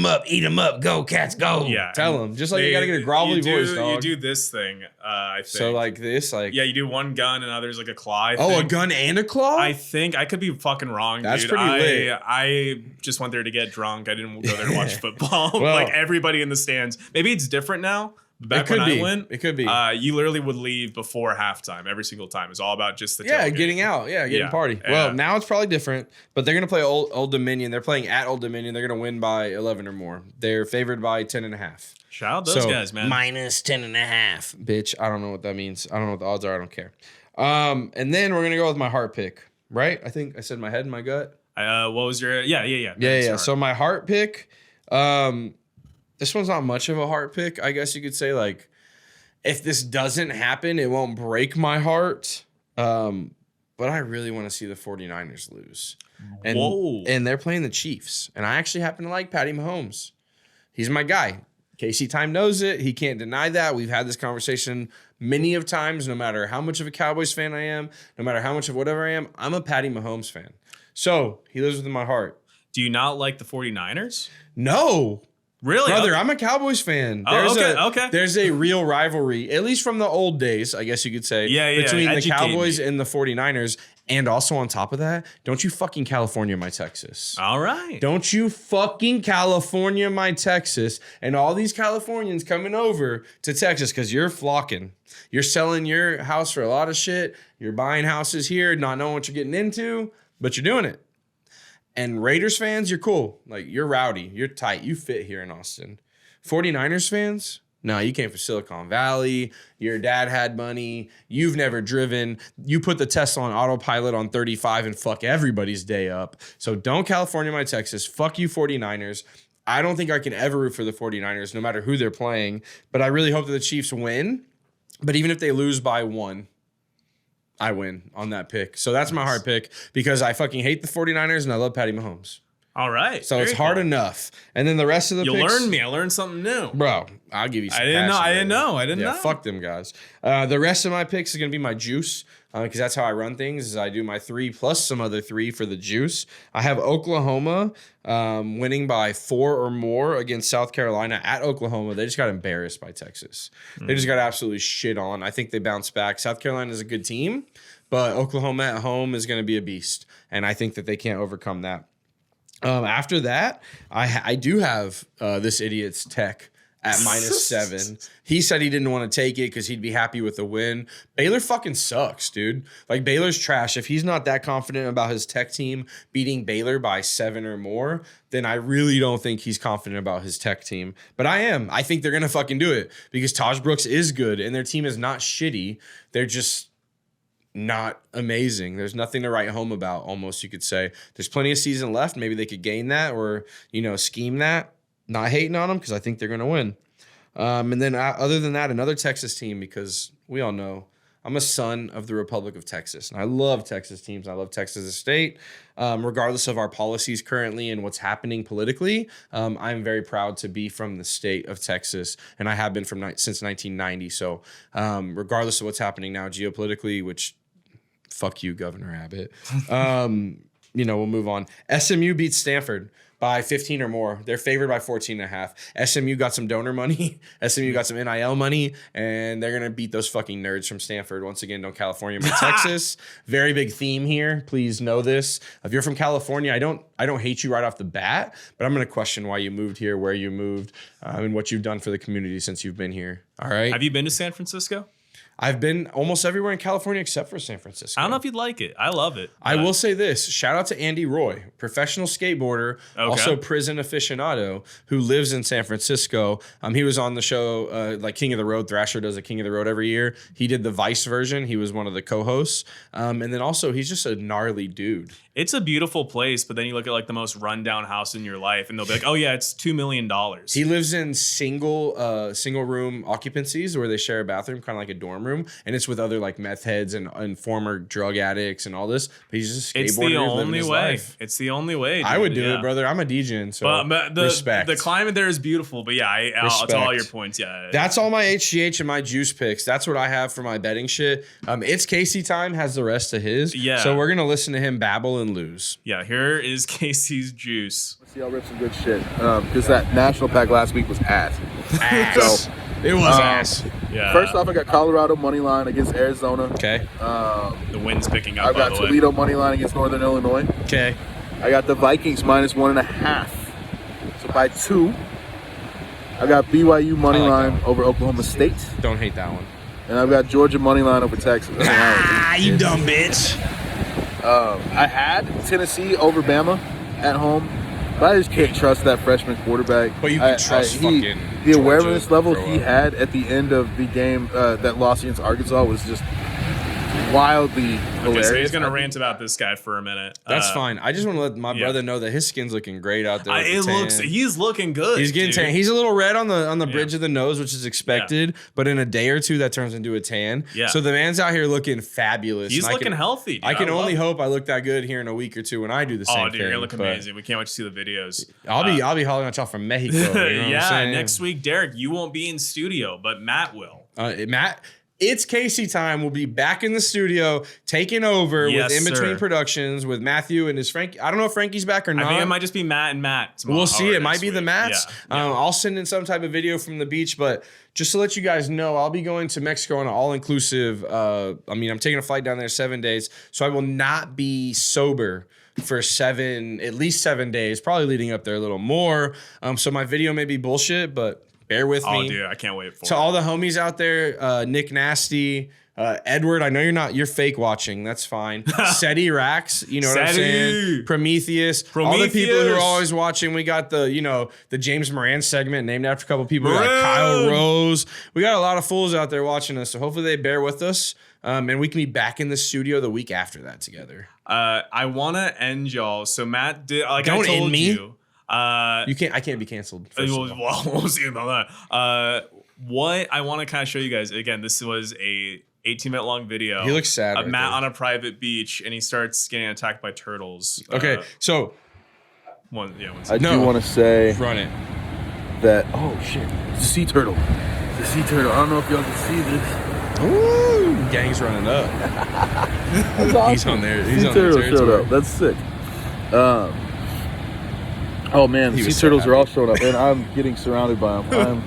'em up, go Cats, go. Yeah, Tell them just like you gotta get a grovelly voice, dog. You do this thing, I think. So like this, yeah, you do one gun and others like a claw. I oh, a think. gun and a claw. I think I could be fucking wrong. That's dude. pretty lit. I just went there to get drunk. I didn't go there to watch football. Well- like everybody in the stands. Maybe it's different now. Back when I went, it could be. you literally would leave before halftime every single time. It's all about just the Yeah, tailgate. getting out. Yeah, getting Yeah, party. yeah. Well, now it's probably different, but they're going to play Old Dominion. They're playing at Old Dominion. They're going to win by 11 or more. They're favored by 10.5. Shout out those guys, man. Minus 10.5. Bitch, I don't know what that means. I don't know what the odds are. I don't care. And then we're going to go with my heart pick, right? I think I said my head and my gut. What was your... Yeah. Yeah. Sorry. So my heart pick, this one's not much of a heart pick. I guess you could say like, if this doesn't happen, it won't break my heart. But I really want to see the 49ers lose. And, Whoa. And they're playing the Chiefs. And I actually happen to like Patty Mahomes. He's my guy. Casey Time knows it. He can't deny that. We've had this conversation many of times, no matter how much of a Cowboys fan I am, no matter how much of whatever I am, I'm a Patty Mahomes fan. So he lives within my heart. Do you not like the 49ers? No. Really? Brother, Okay. I'm a Cowboys fan. Oh, okay. There's a real rivalry, at least from the old days, I guess you could say, between the Educate Cowboys me. and the 49ers. And also on top of that, don't you fucking California my Texas. All right. Don't you fucking California my Texas. And all these Californians coming over to Texas because you're flocking. You're selling your house for a lot of shit. You're buying houses here, not knowing what you're getting into, but you're doing it. And Raiders fans, you're cool. Like, you're rowdy. You're tight. You fit here in Austin. 49ers fans, no, you came from Silicon Valley. Your dad had money. You've never driven. You put the Tesla on autopilot on 35 and fuck everybody's day up. So don't California my Texas. Fuck you 49ers. I don't think I can ever root for the 49ers, no matter who they're playing. But I really hope that the Chiefs win. But even if they lose by 1, I win on that pick. So that's my hard pick because I fucking hate the 49ers and I love Patty Mahomes. All right. So it's hard enough. And then the rest of the You picks. learned me. I learned something new. Bro, I'll give you some I didn't know. I didn't know. Fuck them guys. The rest of my picks is going to be my juice because that's how I run things is I do my 3 plus some other 3 for the juice. I have Oklahoma winning by 4 or more against South Carolina at Oklahoma. They just got embarrassed by Texas. They just got absolutely shit on. I think they bounced back. South Carolina is a good team, but Oklahoma at home is going to be a beast. And I think that they can't overcome that. After that, I do have this idiot's Tech at -7. He said he didn't want to take it because he'd be happy with the win. Baylor fucking sucks, dude. Like, Baylor's trash. If he's not that confident about his Tech team beating Baylor by 7 or more, then I really don't think he's confident about his Tech team. But I am. I think they're going to fucking do it because Taj Brooks is good and their team is not shitty. They're just not amazing. There's nothing to write home about, almost, you could say. There's plenty of season left. Maybe they could gain that or, scheme that. Not hating on them because I think they're going to win. And then other than that, another Texas team because we all know I'm a son of the Republic of Texas. And I love Texas teams. I love Texas as a state. Regardless of our policies currently and what's happening politically, I'm very proud to be from the state of Texas. And I have been since 1990. So regardless of what's happening now geopolitically, which fuck you, Governor Abbott, we'll move on. SMU beats Stanford by 15 or more. They're favored by 14.5. SMU got some donor money. SMU got some NIL money, and they're gonna beat those fucking nerds from Stanford. Once again, don't California, but Texas. Very big theme here. Please know this. If you're from California, I don't hate you right off the bat, but I'm gonna question why you moved here, where you moved, and what you've done for the community since you've been here. All right. Have you been to San Francisco? I've been almost everywhere in California except for San Francisco. I don't know if you'd like it. I love it. I will say this. Shout out to Andy Roy, professional skateboarder, also prison aficionado, who lives in San Francisco. He was on the show like King of the Road. Thrasher does a King of the Road every year. He did the Vice version. He was one of the co-hosts. And then also, he's just a gnarly dude. It's a beautiful place, but then you look at like the most rundown house in your life and they'll be like, oh yeah, it's $2 million. He lives in single room occupancies where they share a bathroom, kind of like a dorm room. And it's with other like meth heads and former drug addicts and all this. But he's just a skateboarder. It's the only way. Life. It's the only way. Dude. I would do it, brother. I'm a Degen, so but respect. The climate there is beautiful, but yeah, I'll tell all your points. Yeah, that's all my HGH and my juice picks. That's what I have for my betting shit. It's Casey time has the rest of his. Yeah. So we're gonna listen to him babble and lose. Yeah. Here is Casey's juice. Let's see, I'll rip some good shit because that national pack last week was ass. So it was ass. Yeah. First off, I got Colorado money line against Arizona. Okay. The wind's picking up. I've got Toledo money line against Northern Illinois. Okay. I got the Vikings -1.5. So by 2. I got BYU money line over Oklahoma State. Don't hate that one. And I've got Georgia money line over Texas. You dumb bitch. I had Tennessee over Bama at home, but I just can't trust that freshman quarterback. But you can trust the Georgia awareness level grow he up. had at the end of the game that lost against Arkansas was just wildly hilarious. Okay, so he's gonna rant about this guy for a minute. That's fine. I just want to let my brother know that his skin's looking great out there. He's looking good. He's getting dude. tan. He's a little red on the bridge of the nose, which is expected. But in a day or two, that turns into a tan. Yeah. So the man's out here looking fabulous. He's looking healthy. Dude. I can only hope I look that good here in a week or two when I do the same thing. Oh, dude, you're gonna look amazing. We can't wait to see the videos. I'll be hollering at y'all from Mexico. You know what I'm saying? Next week, Derek, you won't be in studio, but Matt will. Matt, It's Casey time. We'll be back in the studio, taking over Yes, with In Between sir. Productions with Matthew and his Frank. I don't know if Frankie's back or not. I think it might just be Matt and Matt tomorrow. We'll see. or It might next be the week. Mats. Yeah. I'll send in some type of video from the beach, but just to let you guys know, I'll be going to Mexico on an all-inclusive. I'm taking a flight down there 7 days, so I will not be sober for at least 7 days, probably leading up there a little more. So my video may be bullshit, but bear with Oh, me. dude, I can't wait for To it. all the homies out there, Nick Nasty, Edward, I know you're fake watching. That's fine. SETI Rax, you know what I'm SETI. saying? Prometheus. All the people who are always watching. We got the James Moran segment named after a couple people. We got Moran. Kyle Rose. We got a lot of fools out there watching us. So hopefully they bear with us. And we can be back in the studio the week after that together. I want to end y'all. So Matt did, like Don't I told end me. you. I can't be canceled. first of all. We'll see about that. What I want to kind of show you guys, again, this was a 18-minute long video. He looks sad Of right Matt there. on a private beach, and he starts getting attacked by turtles. Okay, so One I No. do want to say run it. that, oh shit, it's a sea turtle. It's a sea turtle. I don't know if y'all can see this. Ooh, gang's running up. That's awesome. He's on there. He's Sea on their turtle showed territory. up. That's sick. Oh man, He the was sea so turtles happy. are all showing up, and I'm getting surrounded by them.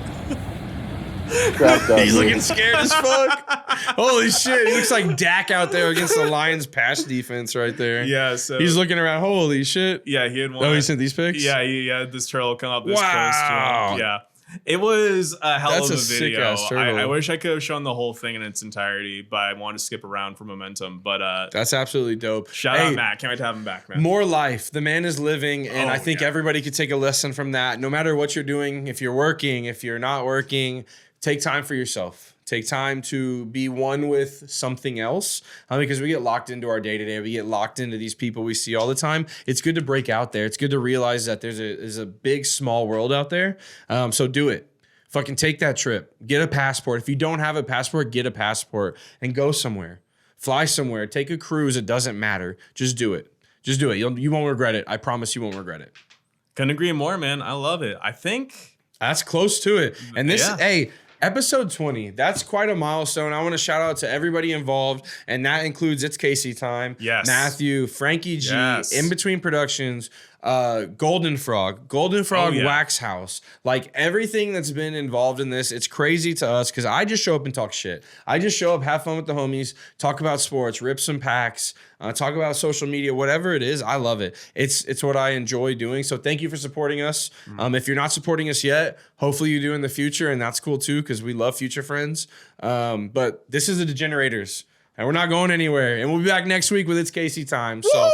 I'm trapped out He's here. looking scared as fuck. Holy shit. He looks like Dak out there against the Lions pass defense right there. Yeah, so He's looking around. Holy shit. yeah, he had one. Oh, he sent these pics? Yeah, he had this turtle come up this Wow. close to him. Yeah. It was a hell That's of a a video. sick-ass turtle. I wish I could have shown the whole thing in its entirety, but I wanted to skip around for momentum. But That's absolutely dope. shout Hey, out Matt. Can't wait to have him back, man. More life. The man is living, and Oh, I think yeah. everybody could take a lesson from that. No matter what you're doing, if you're working, if you're not working, take time for yourself. Take time to be one with something else, because we get locked into our day-to-day. We get locked into these people we see all the time. It's good to break out there. It's good to realize that there's a big, small world out there. So do it. Fucking take that trip. Get a passport. If you don't have a passport, get a passport and go somewhere. Fly somewhere. Take a cruise. It doesn't matter. Just do it. Just do it. You won't regret it. I promise you won't regret it. Couldn't agree more, man. I love it. I think That's close to it. And this, Yeah. hey, episode 20, that's quite a milestone. I want to shout out to everybody involved, and that includes It's Casey Time, Yes. Matthew, Frankie G, Yes. In Between Productions, Golden Frog yeah. Wax House, like everything that's been involved in this. It's crazy to us because I just show up and talk shit. I just show up, have fun with the homies, talk about sports, rip some packs, talk about social media, whatever it is. I love it. It's what I enjoy doing. So thank you for supporting us. If you're not supporting us yet, hopefully you do in the future, and that's cool too because we love future friends. But this is the Degenerators, and we're not going anywhere. And we'll be back next week with It's Casey Time. So.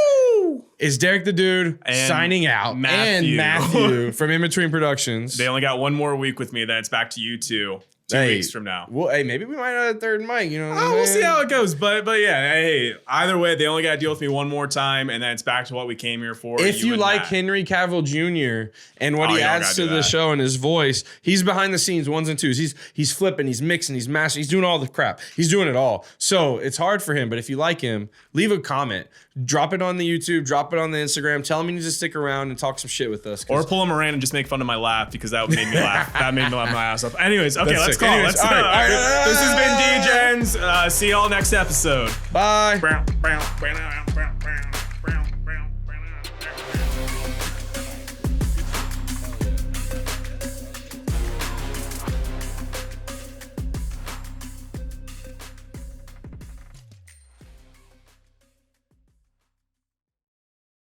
Is Derek the Dude And signing out, Matthew. and Matthew from In Between Productions. they only got one more week with me. Then it's back to you two weeks from now. Well, hey, maybe we might have a third mic. You know, what I'm We'll see saying? how it goes. But yeah, hey, either way, they only got to deal with me one more time, and then it's back to what we came here for. If you and like Matt. Henry Cavill Jr. and what Oh, he you don't adds gotta to do the that. show and his voice, he's behind the scenes, ones and twos. He's flipping, he's mixing, he's mastering, he's doing all the crap. He's doing it all. So it's hard for him. But if you like him, leave a comment. Drop it on the YouTube, drop it on the Instagram. Tell him he needs to stick around and talk some shit with us. 'cause Or pull a Moran and just make fun of my laugh because that made me laugh. That made me laugh my ass off. Anyways, okay, That's let's sick. call. Anyways, Let's, all right. This has been Degen's. See y'all next episode. bye. Bow, bow, bow, bow, bow.